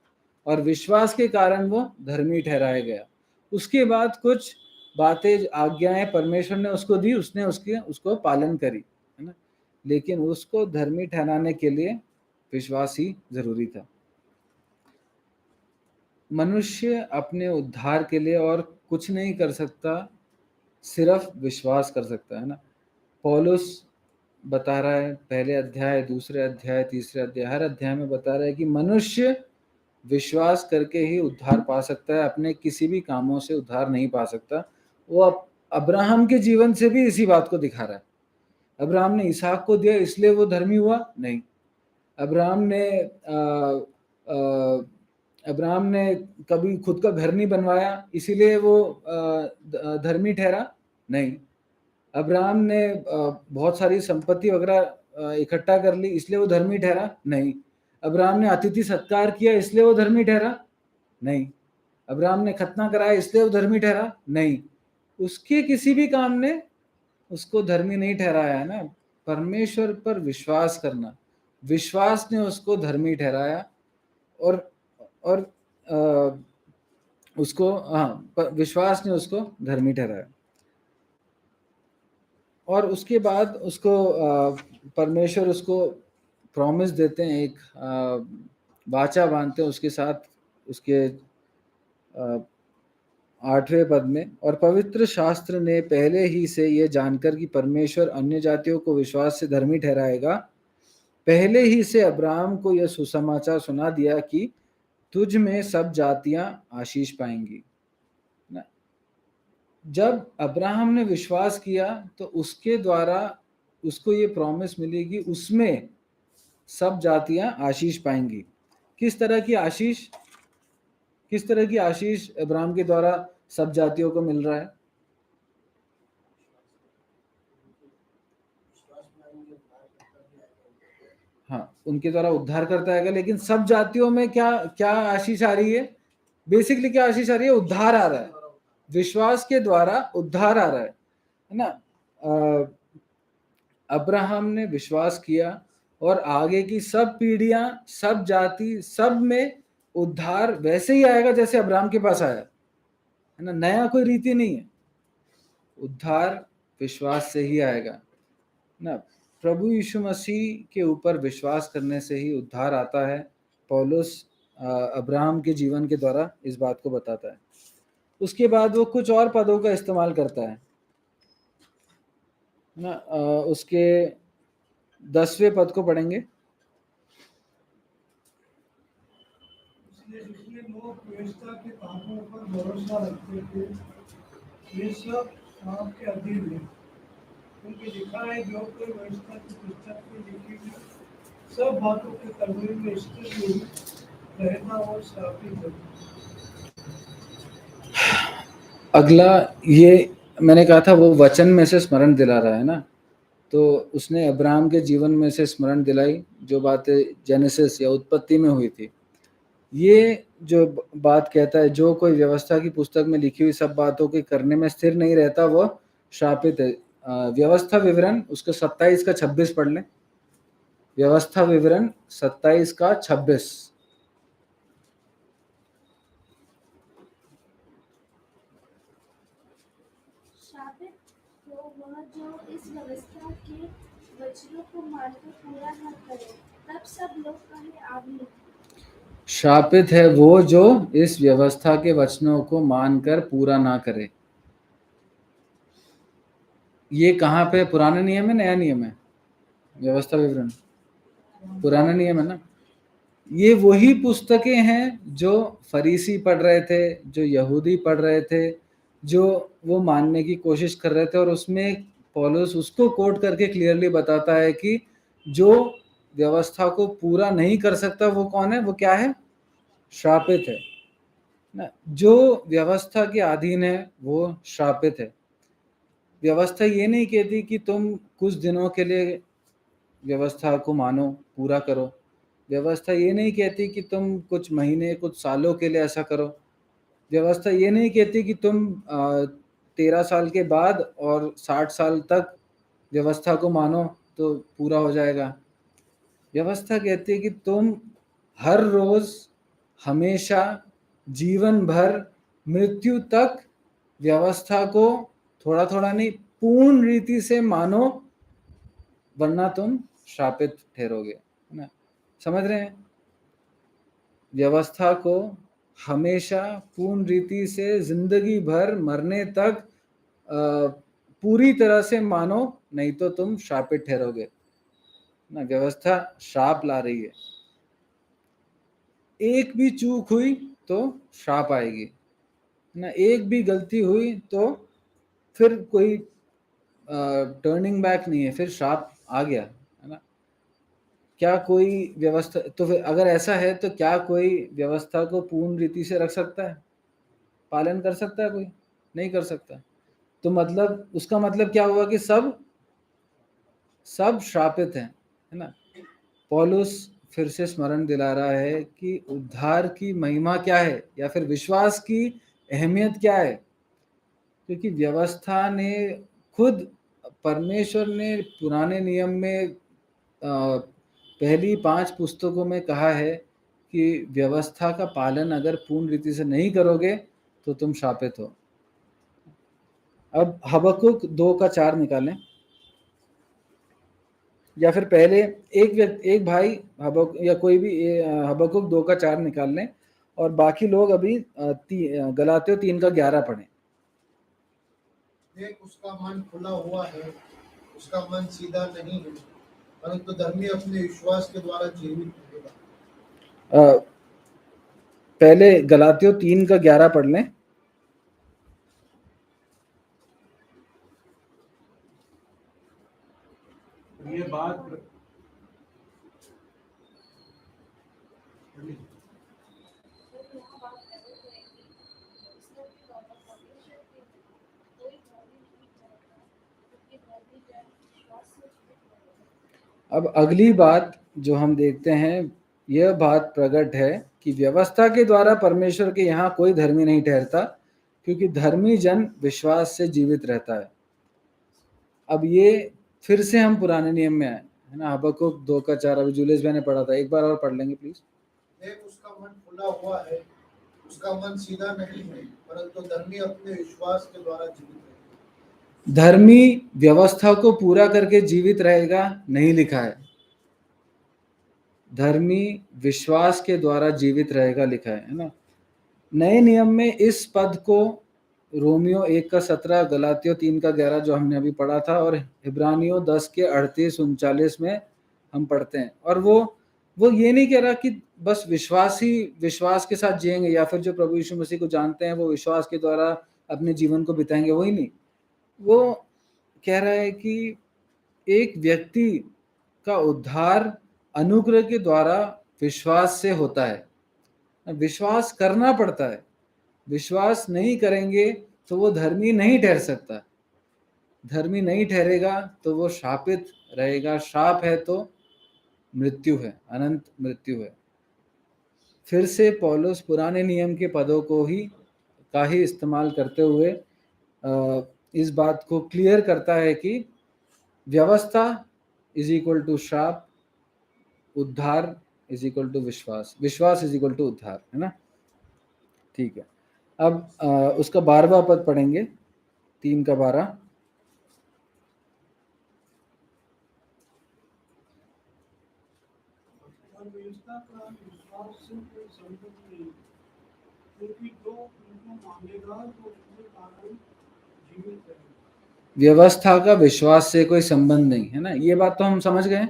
और विश्वास के कारण वो धर्मी ठहराया गया। उसके बाद कुछ बातें, आज्ञाएं परमेश्वर ने उसको दी, उसने उसको पालन करी, है ना। लेकिन उसको धर्मी ठहराने के लिए विश्वास ही जरूरी था। मनुष्य अपने उद्धार के लिए और कुछ नहीं कर सकता, सिर्फ विश्वास कर सकता है ना। पौलुस बता रहा है, पहले अध्याय, दूसरे अध्याय, तीसरे अध्याय, हर अध्याय में बता रहा है कि मनुष्य विश्वास करके ही उद्धार पा सकता है, अपने किसी भी कामों से उद्धार नहीं पा सकता। वो अब्राहम के जीवन से भी इसी बात को दिखा रहा है। अब्राहम ने इसहाक को दिया इसलिए वो धर्मी हुआ? नहीं। अब्राहम ने कभी खुद का घर नहीं बनवाया इसीलिए वो धर्मी ठहरा? नहीं। अब्राहम ने बहुत सारी संपत्ति वगैरह इकट्ठा कर ली इसलिए वो धर्मी ठहरा? नहीं। अब्राहम ने अतिथि सत्कार किया इसलिए वो धर्मी ठहरा? नहीं। अब्राहम ने खतना कराया इसलिए वो धर्मी ठहरा? नहीं। उसके किसी भी काम ने उसको धर्मी नहीं ठहराया, है ना। परमेश्वर पर विश्वास करना, विश्वास ने उसको धर्मी ठहराया, और उसको, हाँ, विश्वास ने उसको धर्मी ठहराया। और उसके बाद उसको परमेश्वर उसको प्रॉमिस देते हैं, एक वाचा बांधते हैं उसके साथ, उसके 8वें पद में, और पवित्र शास्त्र ने पहले ही से ये जानकर कि परमेश्वर अन्य जातियों को विश्वास से धर्मी ठहराएगा, पहले ही से अब्राहम को यह सुसमाचार सुना दिया कि तुझ में सब जातियां आशीष पाएंगी। ना, जब अब्राहम ने विश्वास किया तो उसके द्वारा उसको ये प्रॉमिस मिली कि उसमें सब जातियां आशीष पाएंगी। किस तरह की आशीष? किस तरह की आशीष अब्राहम के द्वारा सब जातियों को मिल रहा है? हाँ, उनके द्वारा उद्धार करता है, लेकिन सब जातियों में क्या क्या आशीष आ रही है? बेसिकली क्या आशीष आ रही है? उद्धार आ रहा है। विश्वास के द्वारा उद्धार आ रहा है ना। अब्राहम ने विश्वास किया और आगे की सब पीढ़ियां, सब जाति, सब में उद्धार वैसे ही आएगा जैसे अब्राहम के पास आया है ना। नया कोई रीति नहीं है, उद्धार विश्वास से ही आएगा ना। प्रभु यीशु मसीह के ऊपर विश्वास करने से ही उद्धार आता है। पौलुस अब्राहम के जीवन के द्वारा इस बात को बताता है। उसके बाद वो कुछ और पदों का इस्तेमाल करता है ना। उसके 10वें पद को पढ़ेंगे। इसलिए जितने लोग व्यवस्था के कामों पर भरोसा रखते थे वे सब सांप के अधीन हैं, क्योंकि लिखा है जो कोई व्यवस्था की पुस्तक में लिखी हुई सब बातों के करने में स्थिर नहीं रहना और श्रापित है। अगला ये मैंने कहा था वो वचन में से स्मरण दिला रहा है ना। तो उसने अब्राहम के जीवन में से स्मरण दिलाई जो बातें जेनेसिस या उत्पत्ति में हुई थी। ये जो बात कहता है जो कोई व्यवस्था की पुस्तक में लिखी हुई सब बातों के करने में स्थिर नहीं रहता वो शापित है। व्यवस्था विवरण उसको 27 का 26 पढ़ लें। व्यवस्था विवरण 27 का 26। शापित हो वह जो इस व्यवस्था के वचनों को मानकर पूरा न करे, तब सब लोग कहें आमीन। शापित है वो जो इस व्यवस्था के वचनों को मानकर पूरा ना करे। ये कहाँ पे? पुराने नियम है, नया नियम है? व्यवस्था विवरण पुराना नियम है ना। ये वही पुस्तकें हैं जो फरीसी पढ़ रहे थे, जो यहूदी पढ़ रहे थे, जो वो मानने की कोशिश कर रहे थे, और उसमें पौलुस उसको कोट करके क्लियरली बताता है कि जो व्यवस्था को पूरा नहीं कर सकता वो कौन है? वो क्या है? श्रापित है ना। जो व्यवस्था के अधीन है वो श्रापित है। व्यवस्था ये नहीं कहती कि तुम कुछ दिनों के लिए व्यवस्था को मानो, पूरा करो। व्यवस्था ये नहीं कहती कि तुम कुछ महीने, कुछ सालों के लिए ऐसा करो। व्यवस्था ये नहीं कहती कि तुम 13 साल के बाद और 60 साल तक व्यवस्था को मानो तो पूरा हो जाएगा। व्यवस्था कहती है कि तुम हर रोज, हमेशा, जीवन भर, मृत्यु तक व्यवस्था को थोड़ा थोड़ा नहीं, पूर्ण रीति से मानो, वरना तुम श्रापित ठहरोगे, है ना। समझ रहे हैं? व्यवस्था को हमेशा पूर्ण रीति से जिंदगी भर मरने तक पूरी तरह से मानो, नहीं तो तुम श्रापित ठहरोगे ना। व्यवस्था श्राप ला रही है। एक भी चूक हुई तो श्राप आएगी ना। एक भी गलती हुई तो फिर कोई टर्निंग बैक नहीं है, फिर श्राप आ गया, है ना। क्या कोई व्यवस्था, तो फिर अगर ऐसा है तो क्या कोई व्यवस्था को पूर्ण रीति से रख सकता है, पालन कर सकता है? कोई नहीं कर सकता। तो मतलब उसका मतलब क्या हुआ कि सब श्रापित हैं, है ना। पौलुस फिर से स्मरण दिला रहा है कि उद्धार की महिमा क्या है, या फिर विश्वास की अहमियत क्या है। क्योंकि व्यवस्था ने खुद, परमेश्वर ने पुराने नियम में पहली 5 पुस्तकों में कहा है कि व्यवस्था का पालन अगर पूर्ण रीति से नहीं करोगे तो तुम शापित हो। अब हबक्कुक 2 का 4 निकालें, या फिर पहले एक भाई या कोई भी हबक्कुक 2 का 4 निकाल लें, और बाकी लोग अभी गलातियों 3:11 पढ़ें। देख, उसका मन खुला हुआ है, उसका मन सीधा नहीं है, परंतु धर्मी अपने विश्वास के द्वारा जीवित रहेगा। पहले गलातियों 3:11 पढ़ लें। ये बात अब अगली बात जो हम देखते हैं, यह बात प्रकट है कि व्यवस्था के द्वारा परमेश्वर के यहाँ कोई धर्मी नहीं ठहरता, क्योंकि धर्मी जन विश्वास से जीवित रहता है। अब ये फिर से हम पुराने नियम में आए, है ना। हबक्कुक 2:4 अभी जुलियस भाई ने पढ़ा था, एक बार और पढ़ लेंगे प्लीज। देख, उसका मन खुला हुआ है, उसका मन सीधा नहीं है, परंतु धर्मी अपने विश्वास के द्वारा जीवित रहेगा। धर्मी व्यवस्था को पूरा करके जीवित रहेगा नहीं लिखा है, धर्मी विश्वास के द्वारा जीवित रहेगा लिखा है ना। नए नियम में इस पद को रोमियो 1:17, गलातियों 3:11 जो हमने अभी पढ़ा था, और इब्रानियों 10:38-39 में हम पढ़ते हैं। और वो ये नहीं कह रहा कि बस विश्वास के साथ जिएंगे, या फिर जो प्रभु यीशु मसीह को जानते हैं वो विश्वास के द्वारा अपने जीवन को बिताएंगे, वही नहीं। वो कह रहा है कि एक व्यक्ति का उद्धार अनुग्रह के द्वारा विश्वास से होता है, विश्वास करना पड़ता है। विश्वास नहीं करेंगे तो वो धर्मी नहीं ठहर सकता, धर्मी नहीं ठहरेगा तो वो शापित रहेगा। शाप है तो मृत्यु है, अनंत मृत्यु है। फिर से पौलुस पुराने नियम के पदों को ही इस्तेमाल करते हुए इस बात को क्लियर करता है कि व्यवस्था इज इक्वल टू शाप, उद्धार इज इक्वल टू विश्वास, विश्वास इज इक्वल टू उद्धार, है ना। ठीक है, अब उसका 12वां पद पढ़ेंगे, 3:12। व्यवस्था का विश्वास से कोई संबंध नहीं, क्योंकि जो उनको मानेगा वो उनके कारण जीवित रहेगा। व्यवस्था का विश्वास से कोई संबंध नहीं, है ना। ये बात तो हम समझ गए,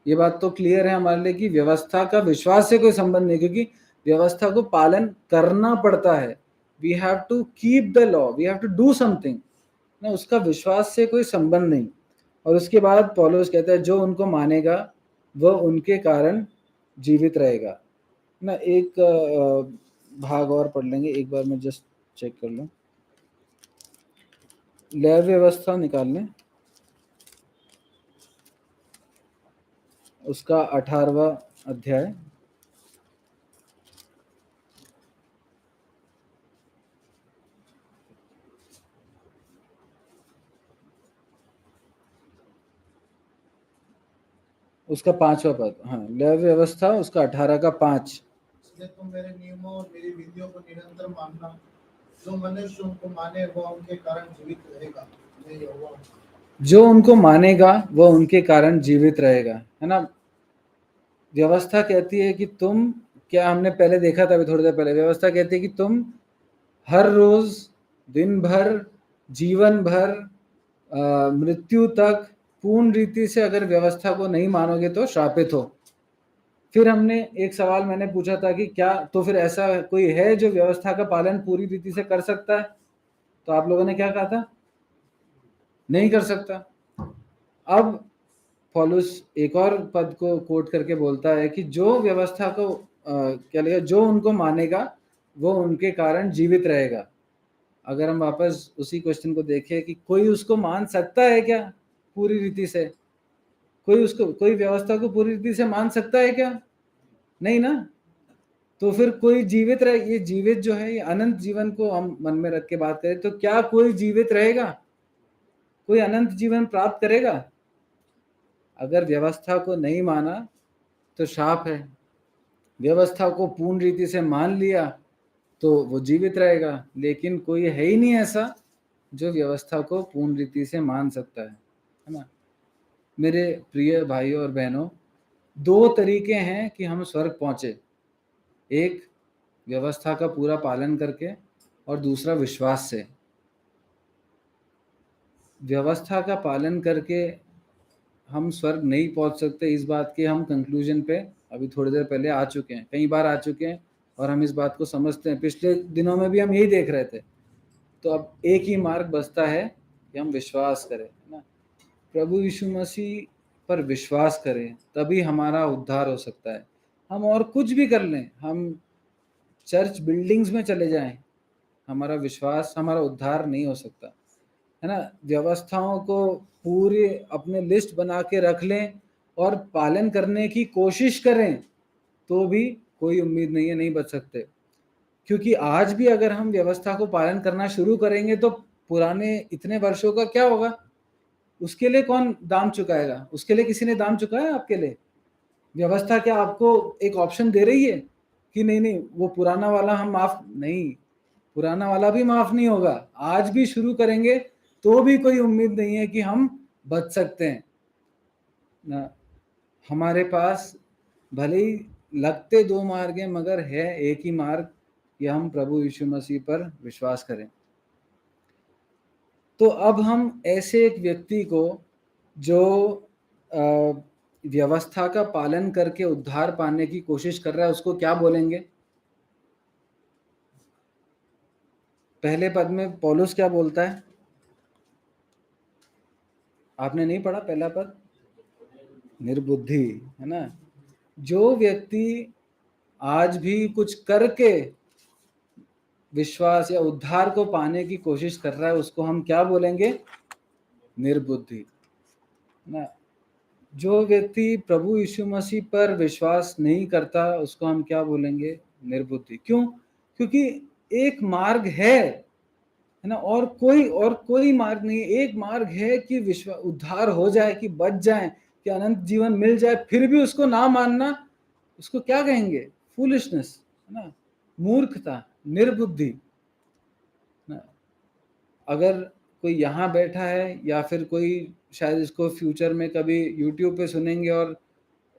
ये बात तो क्लियर है हमारे लिए कि व्यवस्था का विश्वास से कोई संबंध नहीं, क्योंकि व्यवस्था को पालन करना पड़ता है। We have to keep the law, we have to do something ना, उसका विश्वास से कोई संबंध नहीं। और उसके बाद पौलुस कहता है जो उनको मानेगा वह उनके कारण जीवित रहेगा ना। एक भाग और पढ़ लेंगे, एक बार मैं जस्ट चेक कर लूं, लेवी व्यवस्था निकाल लें, उसका 18वां अध्याय, उसका 5वां पद। हाँ, लेवी व्यवस्था उसका 18 का 5। इसलिए तुम मेरे नियमों और मेरी विधियों को निरंतर मानना, जो मनुष्य उनको माने वह उनके कारण जीवित रहेगा। मैं यहोवा हूँ। जो उनको मानेगा वह उनके कारण जीवित रहेगा, है ना। व्यवस्था कहती है कि तुम, क्या हमने पहले देखा था अभी थोड़ी देर पहले, व्यवस्था कहती है कि तुम हर रोज, दिन भर, जीवन भर, मृत्यु तक पूर्ण रीति से अगर व्यवस्था को नहीं मानोगे तो शापित हो। फिर हमने एक सवाल मैंने पूछा था कि क्या तो फिर ऐसा कोई है जो व्यवस्था का पालन पूरी रीति से कर सकता है, तो आप लोगों ने क्या कहा था, नहीं कर सकता। अब पौलुस एक और पद को कोट करके बोलता है कि जो व्यवस्था को क्या लिखा, जो उनको मानेगा वो उनके कारण जीवित रहेगा। अगर हम वापस उसी क्वेश्चन को देखें कि कोई उसको मान सकता है क्या पूरी रीति से, कोई व्यवस्था को पूरी रीति से मान सकता है क्या, नहीं ना। तो फिर कोई जीवित रहे, ये जीवित जो है ये अनंत जीवन को हम मन में रख के बात करें तो क्या कोई जीवित रहेगा, कोई अनंत जीवन प्राप्त करेगा। अगर व्यवस्था को नहीं माना तो शाप है, व्यवस्था को पूर्ण रीति से मान लिया तो वो जीवित रहेगा। लेकिन कोई है ही नहीं ऐसा जो व्यवस्था को पूर्ण रीति से मान सकता है ना। मेरे प्रिय भाइयों और बहनों, 2 तरीके हैं कि हम स्वर्ग पहुंचे, एक व्यवस्था का पूरा पालन करके और दूसरा विश्वास से। व्यवस्था का पालन करके हम स्वर्ग नहीं पहुंच सकते, इस बात के हम कंक्लूजन पे अभी थोड़ी देर पहले आ चुके हैं, कई बार आ चुके हैं और हम इस बात को समझते हैं। पिछले दिनों में भी हम यही देख रहे थे। तो अब एक ही मार्ग बचता है कि हम विश्वास करें, है ना, प्रभु यीशु मसीह पर विश्वास करें, तभी हमारा उद्धार हो सकता है। हम और कुछ भी कर लें, हम चर्च बिल्डिंग्स में चले जाएं, हमारा विश्वास, हमारा उद्धार नहीं हो सकता, है ना। व्यवस्थाओं को पूरे अपने लिस्ट बना के रख लें और पालन करने की कोशिश करें, तो भी कोई उम्मीद नहीं है, नहीं बच सकते। क्योंकि आज भी अगर हम व्यवस्था को पालन करना शुरू करेंगे तो पुराने इतने वर्षों का क्या होगा? उसके लिए कौन दाम चुकाएगा? उसके लिए किसी ने दाम चुकाया आपके लिए? व्यवस्था क्या आपको एक ऑप्शन दे रही है कि नहीं नहीं वो पुराना वाला हम माफ नहीं, पुराना वाला भी माफ नहीं होगा। आज भी शुरू करेंगे तो भी कोई उम्मीद नहीं है कि हम बच सकते हैं ना। हमारे पास भले ही लगते दो मार्ग हैं, मगर है एक ही मार्ग कि हम प्रभु यीशु मसीह पर विश्वास करें। तो अब हम ऐसे एक व्यक्ति को जो व्यवस्था का पालन करके उद्धार पाने की कोशिश कर रहा है, उसको क्या बोलेंगे? पहले पद में पौलुस क्या बोलता है? आपने नहीं पढ़ा पहला पद? निर्बुद्धि, है ना। जो व्यक्ति आज भी कुछ करके विश्वास या उद्धार को पाने की कोशिश कर रहा है, उसको हम क्या बोलेंगे? निर्बुद्धि, ना। जो व्यक्ति प्रभु यीशु मसीह पर विश्वास नहीं करता, उसको हम क्या बोलेंगे? निर्बुद्धि। क्यों? क्योंकि एक मार्ग है ना, और कोई मार्ग नहीं। एक मार्ग है कि विश्व उद्धार हो जाए, कि बच जाए, कि अनंत जीवन मिल जाए। फिर भी उसको ना मानना, उसको क्या कहेंगे? फूलिशनेस, है ना, मूर्खता, निर्बुद्धि ना। अगर कोई यहाँ बैठा है या फिर कोई शायद इसको फ्यूचर में कभी यूट्यूब पे सुनेंगे और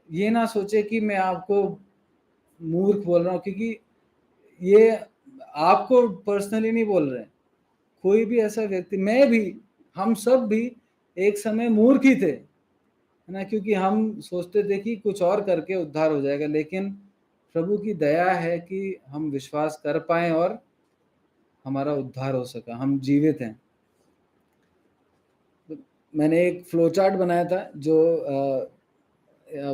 ये ना सोचे कि मैं आपको मूर्ख बोल रहा हूँ, क्योंकि ये आपको पर्सनली नहीं बोल रहे हैं। कोई भी ऐसा व्यक्ति, मैं भी, हम सब भी एक समय मूर्ख ही थे, है ना, क्योंकि हम सोचते थे कि कुछ और करके उद्धार हो जाएगा। लेकिन प्रभु की दया है कि हम विश्वास कर पाए और हमारा उद्धार हो सका, हम जीवित हैं। मैंने एक फ्लो चार्ट बनाया था जो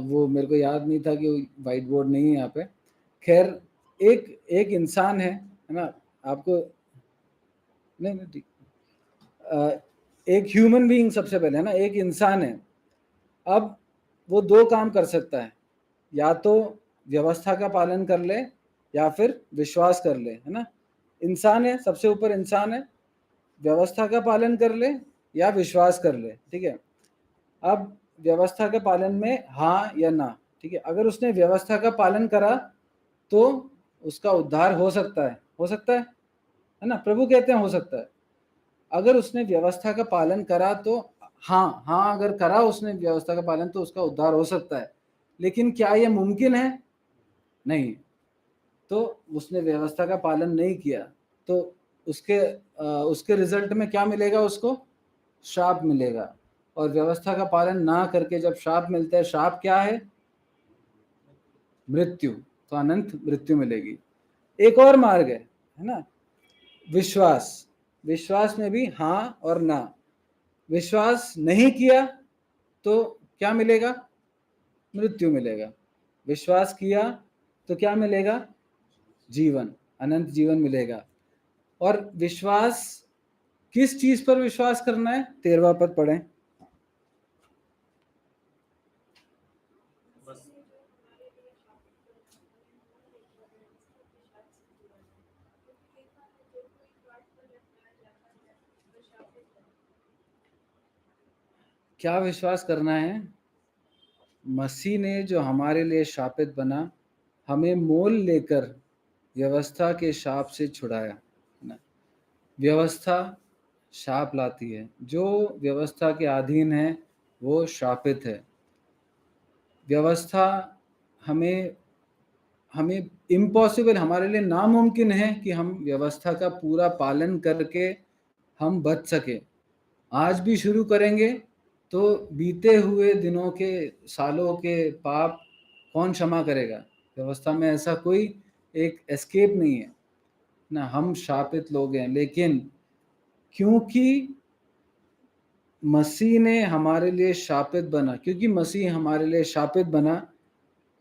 वो मेरे को याद नहीं था कि वाइट बोर्ड नहीं है यहाँ पे। खैर, एक इंसान है ना, आपको नहीं ठीक, एक ह्यूमन बीइंग सबसे पहले, है ना, एक इंसान है। अब वो दो काम कर सकता है, या तो व्यवस्था का पालन कर ले या फिर विश्वास कर ले, है ना। इंसान है, सबसे ऊपर इंसान है, व्यवस्था का पालन कर ले या विश्वास कर ले, ठीक है। अब व्यवस्था के पालन में हाँ या ना, ठीक है। अगर उसने व्यवस्था का पालन करा तो उसका उद्धार हो सकता है, हो सकता है ना। प्रभु कहते हैं हो सकता है। अगर उसने व्यवस्था का पालन करा तो हाँ हाँ, अगर करा उसने व्यवस्था का पालन तो उसका उद्धार हो सकता है। लेकिन क्या यह मुमकिन है? नहीं। तो उसने व्यवस्था का पालन नहीं किया तो उसके रिजल्ट में क्या मिलेगा? उसको श्राप मिलेगा। और व्यवस्था का पालन ना करके जब श्राप मिलता है, श्राप क्या है? मृत्यु। तो अनंत मृत्यु मिलेगी। एक और मार्ग है ना, विश्वास। विश्वास में भी हाँ और ना। विश्वास नहीं किया तो क्या मिलेगा? मृत्यु मिलेगा। विश्वास किया तो क्या मिलेगा? जीवन, अनंत जीवन मिलेगा। और विश्वास, किस चीज पर विश्वास करना है? 13वां पद पढ़ें। क्या विश्वास करना है? मसीह ने जो हमारे लिए शापित बना, हमें मोल लेकर व्यवस्था के शाप से छुड़ाया, है ना। व्यवस्था शाप लाती है। जो व्यवस्था के अधीन है वो शापित है। व्यवस्था हमें हमें इम्पॉसिबल, हमारे लिए नामुमकिन है कि हम व्यवस्था का पूरा पालन करके हम बच सके। आज भी शुरू करेंगे तो बीते हुए दिनों के, सालों के पाप कौन क्षमा करेगा? व्यवस्था में ऐसा कोई एक एस्केप नहीं है ना, हम शापित लोग हैं। लेकिन क्योंकि मसीह ने हमारे लिए शापित बना, क्योंकि मसीह हमारे लिए शापित बना,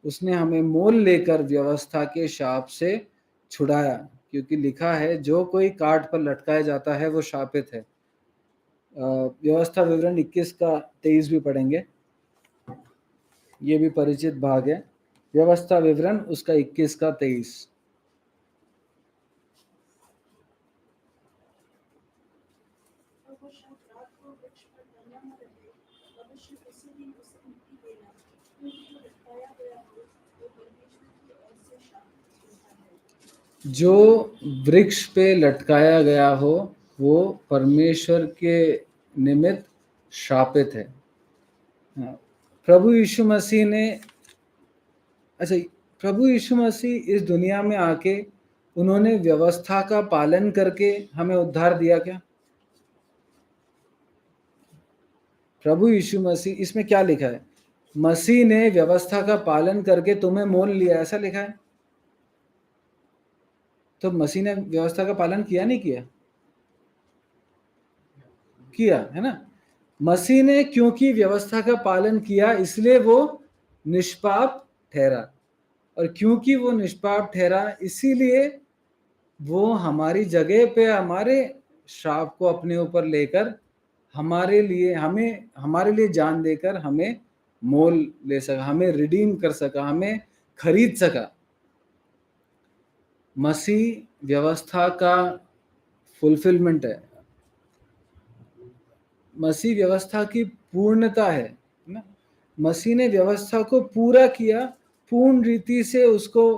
उसने हमें मोल लेकर व्यवस्था के शाप से छुड़ाया। क्योंकि लिखा है, जो कोई काट पर लटकाया जाता है वो शापित है। व्यवस्था विवरण 21 का 23 भी पढ़ेंगे, ये भी परिचित भाग है। व्यवस्था विवरण उसका 21 का 23। और वो शब्द रात को वृक्ष पर बना न रहे, अवश्य उसी दिन उसे मुक्ति देना, क्योंकि जो लटकाया गया हो वो परमेश्वर की ओर से शापित होता है। जो वृक्ष पे लटकाया गया हो वो परमेश्वर के निमित्त शापित है। प्रभु यीशु मसीह ने, अच्छा, प्रभु यीशु मसीह इस दुनिया में आके उन्होंने व्यवस्था का पालन करके हमें उद्धार दिया क्या? प्रभु यीशु मसीह, इसमें क्या लिखा है? मसीह ने व्यवस्था का पालन करके तुम्हें मोल लिया, ऐसा लिखा है। तो मसीह ने व्यवस्था का पालन किया नहीं किया? किया है ना। मसीह ने क्योंकि व्यवस्था का पालन किया इसलिए वो निष्पाप ठहरा, और क्योंकि वो निष्पाप ठहरा इसीलिए वो हमारी जगह पे हमारे श्राप को अपने ऊपर लेकर हमारे लिए जान देकर हमें मोल ले सका, हमें रिडीम कर सका, हमें खरीद सका। मसीह व्यवस्था का फुलफिलमेंट है, मसीह व्यवस्था की पूर्णता है ना। मसीह ने व्यवस्था को पूरा किया, पूर्ण रीति से उसको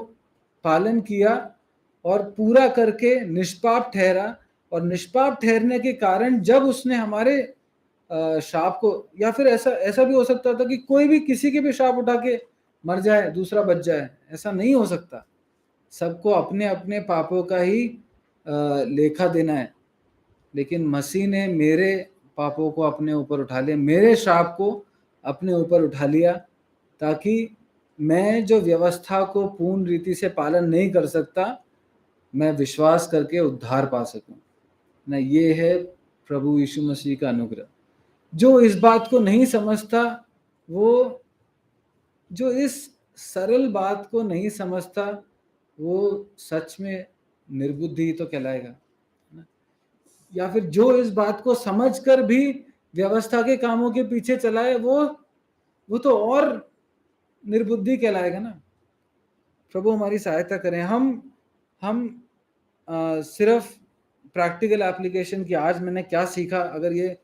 पालन किया और पूरा करके निष्पाप ठहरा। और निष्पाप ठहरने के कारण जब उसने हमारे शाप को, या फिर ऐसा भी हो सकता था कि कोई भी किसी के भी शाप उठा के मर जाए, दूसरा बच जाए, ऐसा नहीं हो सकता। सबको अपने अपने पापों का ही लेखा देना है। लेकिन मसीह ने मेरे पापों को अपने ऊपर उठा लिया, मेरे शाप को अपने ऊपर उठा लिया, ताकि मैं जो व्यवस्था को पूर्ण रीति से पालन नहीं कर सकता, मैं विश्वास करके उद्धार पा सकूं ना। ये है प्रभु यीशु मसीह का अनुग्रह। जो इस बात को नहीं समझता, वो जो इस सरल बात को नहीं समझता, वो सच में निर्बुद्धि ही तो कहलाएगा। या फिर जो इस बात को समझकर भी व्यवस्था के कामों के पीछे चला है, वो तो और निर्बुद्धि कहलाएगा ना। प्रभु हमारी सहायता करें। हम सिर्फ प्रैक्टिकल एप्लीकेशन की, आज मैंने क्या सीखा, अगर ये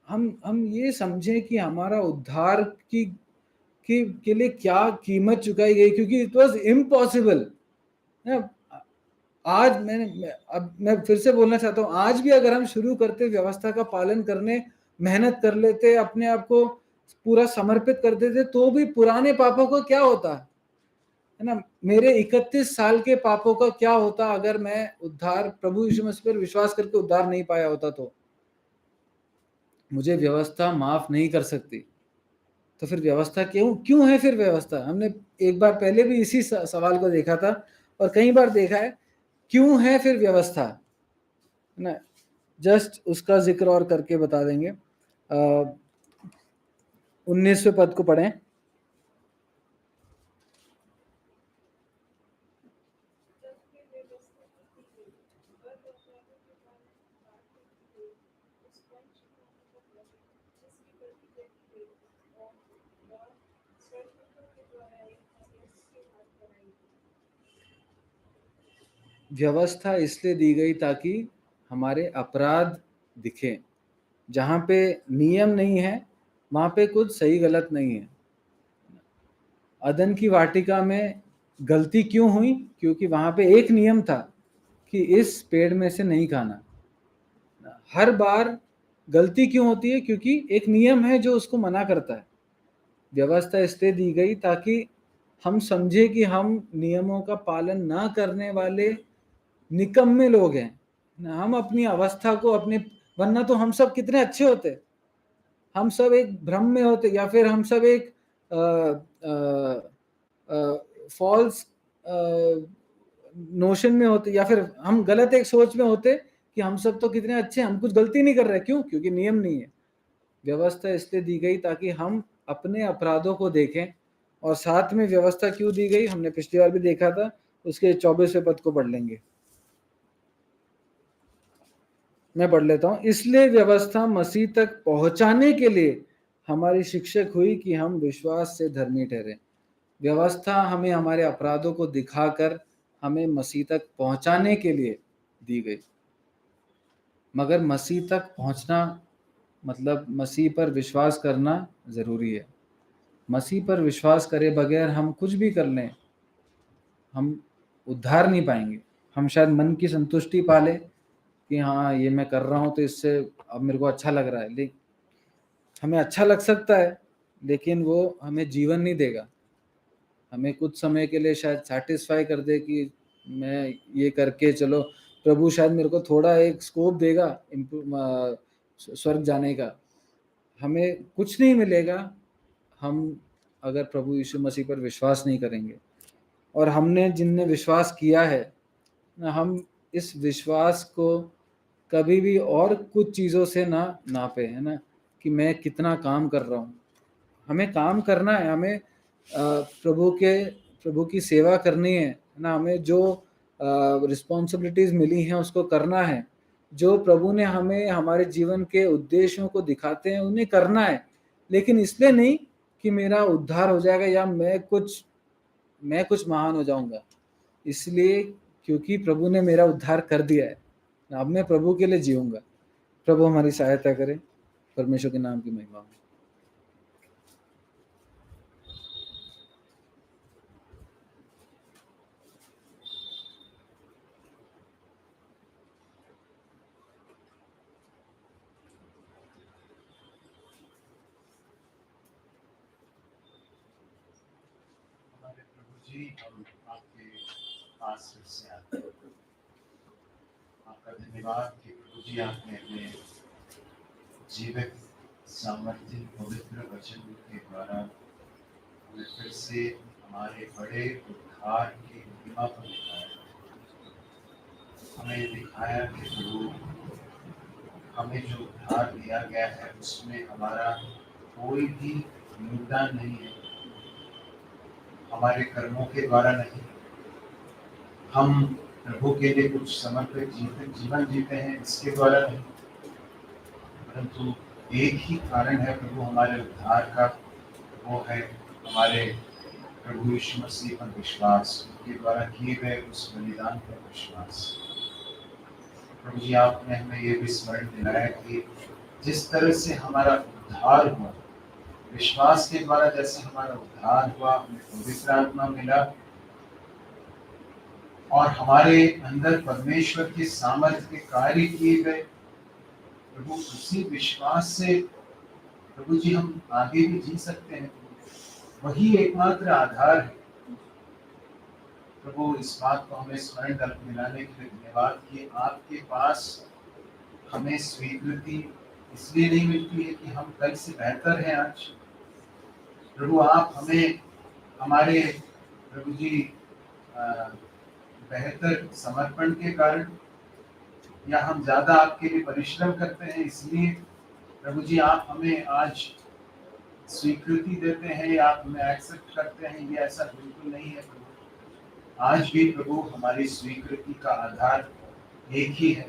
हम ये समझें कि हमारा उद्धार के लिए क्या कीमत चुकाई गई, क्योंकि इट वाज इम्पॉसिबल। आज मैं फिर से बोलना चाहता हूँ, आज भी अगर हम शुरू करते व्यवस्था का पालन करने, मेहनत कर लेते, अपने आप को पूरा समर्पित कर देते, तो भी पुराने पापों का क्या होता है ना। मेरे 31 साल के पापों का क्या होता अगर मैं उद्धार, प्रभु यीशु मसीह पर विश्वास करके उद्धार नहीं पाया होता? तो मुझे व्यवस्था माफ नहीं कर सकती। तो फिर व्यवस्था क्यों है? फिर व्यवस्था, हमने एक बार पहले भी इसी सवाल को देखा था और कई बार देखा है, क्यों है फिर व्यवस्था ना। जस्ट उसका जिक्र और करके बता देंगे। 19वें पद को पढ़ें। व्यवस्था इसलिए दी गई ताकि हमारे अपराध दिखें। जहाँ पे नियम नहीं है वहाँ पे कुछ सही गलत नहीं है। अदन की वाटिका में गलती क्यों हुई? क्योंकि वहाँ पे एक नियम था कि इस पेड़ में से नहीं खाना। हर बार गलती क्यों होती है? क्योंकि एक नियम है जो उसको मना करता है। व्यवस्था इसलिए दी गई ताकि हम समझे कि हम नियमों का पालन ना करने वाले निकम्मे लोग हैं। हम अपनी अवस्था को अपने, वरना तो हम सब कितने अच्छे होते, हम सब एक भ्रम में होते, या फिर हम सब एक फॉल्स नोशन में होते, या फिर हम गलत एक सोच में होते कि हम सब तो कितने अच्छे हैं, हम कुछ गलती नहीं कर रहे। क्यों? क्योंकि नियम नहीं है। व्यवस्था इसलिए दी गई ताकि हम अपने अपराधों को देखें, और साथ में व्यवस्था क्यों दी गई हमने पिछली बार भी देखा था। उसके 24वें पद को पढ़ लेंगे, मैं पढ़ लेता हूं। इसलिए व्यवस्था मसीह तक पहुंचाने के लिए हमारी शिक्षक हुई कि हम विश्वास से धर्मी ठहरे। व्यवस्था हमें हमारे अपराधों को दिखाकर हमें मसीह तक पहुंचाने के लिए दी गई। मगर मसीह तक पहुंचना मतलब मसीह पर विश्वास करना जरूरी है। मसीह पर विश्वास करे बगैर हम कुछ भी कर लें, हम उद्धार नहीं पाएंगे। हम शायद मन की संतुष्टि पा लें कि हाँ ये मैं कर रहा हूं तो इससे अब मेरे को अच्छा लग रहा है, लेकिन हमें अच्छा लग सकता है लेकिन वो हमें जीवन नहीं देगा। हमें कुछ समय के लिए शायद सेटिस्फाई कर दे कि मैं ये करके चलो, प्रभु शायद मेरे को थोड़ा एक स्कोप देगा स्वर्ग जाने का। हमें कुछ नहीं मिलेगा हम अगर प्रभु यीशु मसीह पर विश्वास नहीं करेंगे। और हमने जिनने विश्वास किया है ना, हम इस विश्वास को कभी भी और कुछ चीज़ों से ना नापे, है ना, कि मैं कितना काम कर रहा हूँ। हमें काम करना है, हमें प्रभु की सेवा करनी है ना, हमें जो रिस्पॉन्सिबिलिटीज मिली हैं उसको करना है। जो प्रभु ने हमें हमारे जीवन के उद्देश्यों को दिखाते हैं उन्हें करना है, लेकिन इसलिए नहीं कि मेरा उद्धार हो जाएगा या मैं कुछ महान हो जाऊंगा। इसलिए क्योंकि प्रभु ने मेरा उद्धार कर दिया है, अब मैं प्रभु के लिए जीऊंगा। प्रभु हमारी सहायता करे। परमेश्वर के नाम की महिमा हो। हमारे प्रभु जी, हम आपके पास फिर से आते हैं। आपका धन्यवाद कि प्रभु जी आपने अपने जीवित सामर्थ्य पवित्र वचन के द्वारा हमें फिर से हमारे बड़े उद्धार की महिमा को दिखाया। हमें दिखाया कि प्रभु हमें जो उद्धार दिया गया है उसमें हमारा कोई भी योगदान नहीं है, हमारे कर्मों के द्वारा नहीं। हम प्रभु के लिए कुछ समर्पित जीवन जीते हैं इसके द्वारा नहीं, परंतु एक ही कारण है प्रभु हमारे उद्धार का, वो है हमारे प्रभु यीशु मसीह पर विश्वास, उनके द्वारा किए गए उस बलिदान पर विश्वास। प्रभु जी आपने हमें ये भी स्मरण दिलाया कि जिस तरह से हमारा उद्धार हुआ, विश्वास के द्वारा जैसे हमारा उद्धार हुआ, हमें पवित्र आत्मा मिला और हमारे अंदर परमेश्वर के सामर्थ्य के कार्य किए गए। प्रभु उसी विश्वास से प्रभु जी हम आगे भी जी सकते हैं। वही एकमात्र आधार है। प्रभु इस बात को हमें स्मरण दिलाने के लिए धन्यवाद कि आपके पास हमें स्वीकृति इसलिए नहीं मिलती है कि हम कल से बेहतर हैं आज। प्रभु आप हमें हमारे प्रभु जी बेहतर समर्पण के कारण या हम ज्यादा आपके लिए परिश्रम करते हैं इसलिए प्रभु जी आप हमें आज स्वीकृति देते हैं या आप हमें एक्सेप्ट करते हैं, ये ऐसा बिल्कुल नहीं है। प्रभु आज भी प्रभु हमारी स्वीकृति का आधार एक ही है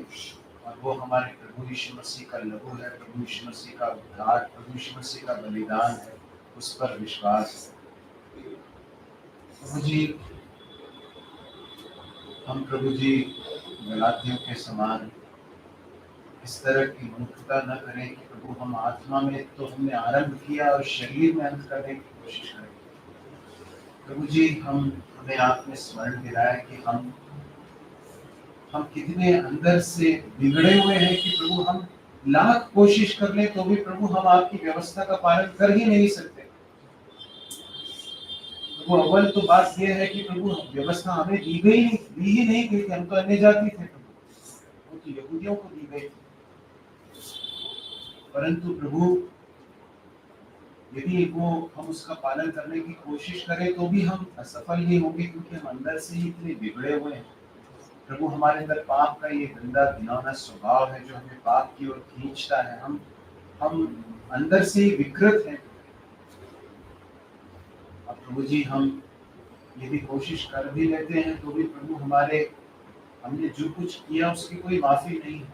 और वो हमारे प्रभु यीशु मसीह का लहू है, प्रभु यीशु मसीह का उद्धार, प्रभु यीशु मसीह का बलिदान है, उस पर विश्वास। प्रभु जी हम प्रभु जी गलातियों के समान इस तरह की मूर्खता न करें कि प्रभु हम आत्मा में तो हमने आरंभ किया और शरीर में अंत करने की कोशिश करें। प्रभु जी हमें आपने स्मरण दिलाया कि हम कितने अंदर से बिगड़े हुए हैं कि प्रभु हम लाख कोशिश कर ले तो भी प्रभु हम आपकी व्यवस्था का पालन कर ही नहीं सकते। प्रभु अव्वल तो बात यह है कि प्रभु व्यवस्था हमें दी ही नहीं गई थी, हम तो अन्य जाति थे प्रभु, वो तो यहूदियों को दी गई, परंतु प्रभु यदि वो हम उसका पालन करने की कोशिश करें तो भी हम असफल ही होंगे, क्योंकि हम अंदर से ही इतने बिगड़े हुए हैं प्रभु। हमारे अंदर पाप का ये गंदा घिनौना स्वभाव है जो हमें पाप की ओर खींचता है। हम अंदर से ही विकृत हैं। अब प्रभु जी हम यदि कोशिश कर भी लेते हैं तो भी प्रभु हमने जो कुछ किया उसकी कोई माफी नहीं है,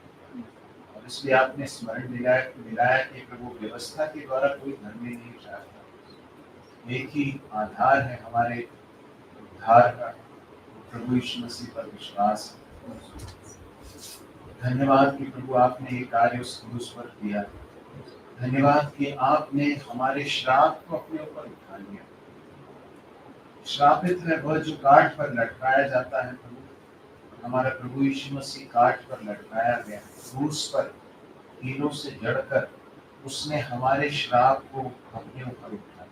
और इसलिए आपने स्मरण दिलाया कि प्रभु व्यवस्था के द्वारा कोई धर्मी नहीं चाहता, एक ही आधार है हमारे उद्धार का, प्रभु यीशु मसीह पर विश्वास है। धन्यवाद कि प्रभु आपने ये कार्य उस क्रूस पर किया। धन्यवाद कि आपने हमारे श्राप को अपने ऊपर उठा लिया। श्रापित है वह जो काठ पर लटकाया जाता है प्रभु, हमारा प्रभु यीशु मसीह काठ पर लटकाया गया, क्रूस पर कीलों से जड़कर उसने हमारे श्राप को अपने ऊपर उठा लिया।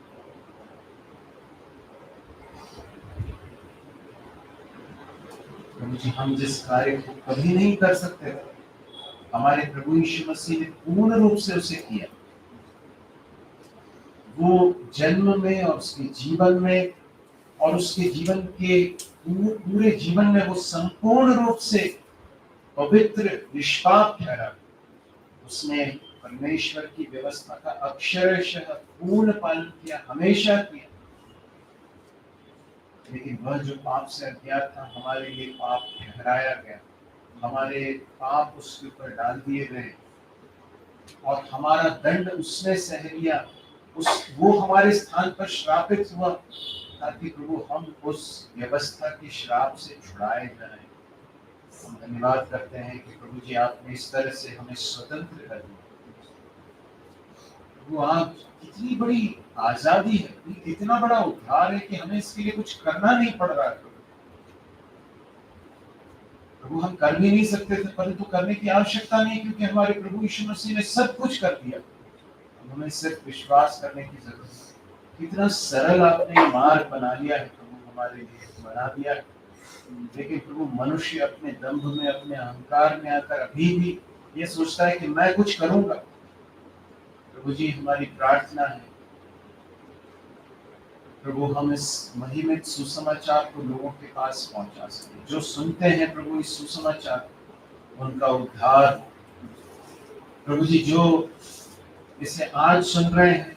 प्रभु जी हम जिस कार्य को कभी नहीं कर सकते थे, हमारे प्रभु यीशु मसीह ने पूर्ण रूप से उसे किया। वो जन्म में और उसके जीवन में और उसके जीवन के पूरे जीवन में वो संपूर्ण रूप से पवित्र निष्पाप ठहरा। उसने परमेश्वर की व्यवस्था का अक्षरशः पूर्ण पालन किया, हमेशा किया। लेकिन वह जो पाप से अज्ञात था हमारे लिए पाप ठहराया गया, हमारे पाप उसके ऊपर डाल दिए गए और हमारा दंड उसने सह लिया। वो हमारे स्थान पर श्रापित हुआ ताकि प्रभु हम उस व्यवस्था की श्राप से छुड़ाए जाएं। हम धन्यवाद करते हैं कि प्रभु जी आपने इस तरह से हमें स्वतंत्र कर दिया। प्रभु आप कितनी बड़ी आजादी है, कितना बड़ा उद्धार है कि हमें इसके लिए कुछ करना नहीं पड़ रहा है। प्रभु हम कर भी नहीं सकते थे, परंतु करने की आवश्यकता नहीं, क्योंकि हमारे प्रभु यीशु मसीह ने सब कुछ कर दिया। हमें सिर्फ विश्वास करने की जरूरत है। कितना सरल आपने मार्ग बना लिया है प्रभु, हमारे लिए बना दिया है। लेकिन प्रभु मनुष्य अपने दंभ में, अपने अहंकार में आकर अभी भी ये सोचता है कि मैं कुछ करूंगा। प्रभु जी हमारी प्रार्थना है प्रभु हम इस महिमित सुसमाचार को लोगों के पास पहुंचा सके। जो सुनते हैं प्रभु इस सुसमाचार, उनका उद्धार, प्रभु जी जो इसे आज सुन रहे हैं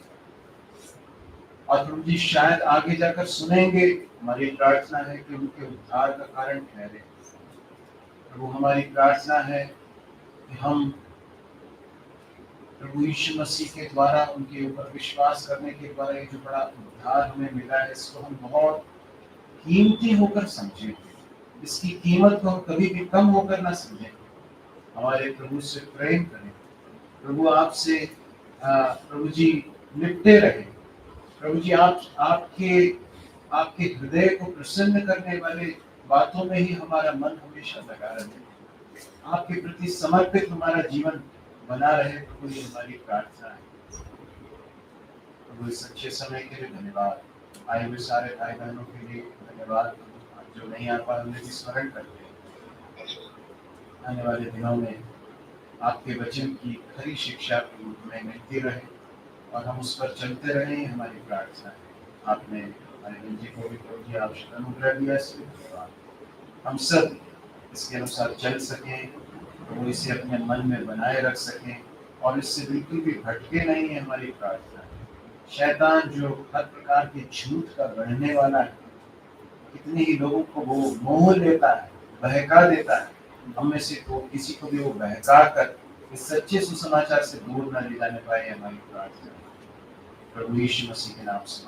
और प्रभु जी शायद आगे जाकर सुनेंगे, हमारी प्रार्थना है कि उनके उद्धार का कारण ठहरे। प्रभु हमारी प्रार्थना है कि हम प्रभु यीशु मसीह के द्वारा उनके ऊपर विश्वास करने के द्वारा ये जो बड़ा उद्धार हमें मिला है, इसको हम बहुत कीमती होकर समझें। इसकी कीमत को हम कभी भी कम होकर ना समझें। हमारे प्रभु से प्रेम करें, प्रभु आपसे प्रभु जी लिपटे रहे। प्रभु जी आपके हृदय को प्रसन्न करने वाले बातों में ही हमारा मन हमेशा लगा रहे। आपके प्रति समर्पित हमारा जीवन बना रहे। प्रभु ये हमारी प्रार्थना है। प्रभु इस अच्छे समय के लिए धन्यवाद। आए हुए सारे भाई बहनों के लिए धन्यवाद। जो नहीं आ पाए उन्हें भी स्मरण करते हैं। आने वाले दिनों में आपके वचन की खरी शिक्षा हमें मिलती रहे और हम उस पर चलते रहे, हमारी प्रार्थना है। आपने हमारे जी को भी प्रभु जी आवश्यक अनुग्रह दिया, इसलिए धन्यवाद। हम सब इसके अनुसार चल सकें, प्रभु इसे अपने मन में बनाए रख सकें और इससे बिल्कुल भी भटके नहीं है, हमारी प्रार्थना है। शैतान जो हर प्रकार के झूठ का गढ़ने वाला है, कितने ही लोगों को वो मोह लेता है, बहका देता है, हम में से किसी को भी वो बहका कर इस सच्चे सुसमाचार से दूर न ले जाने पाए, हमारी प्रार्थना। प्रभु यीशु मसीह के नाम से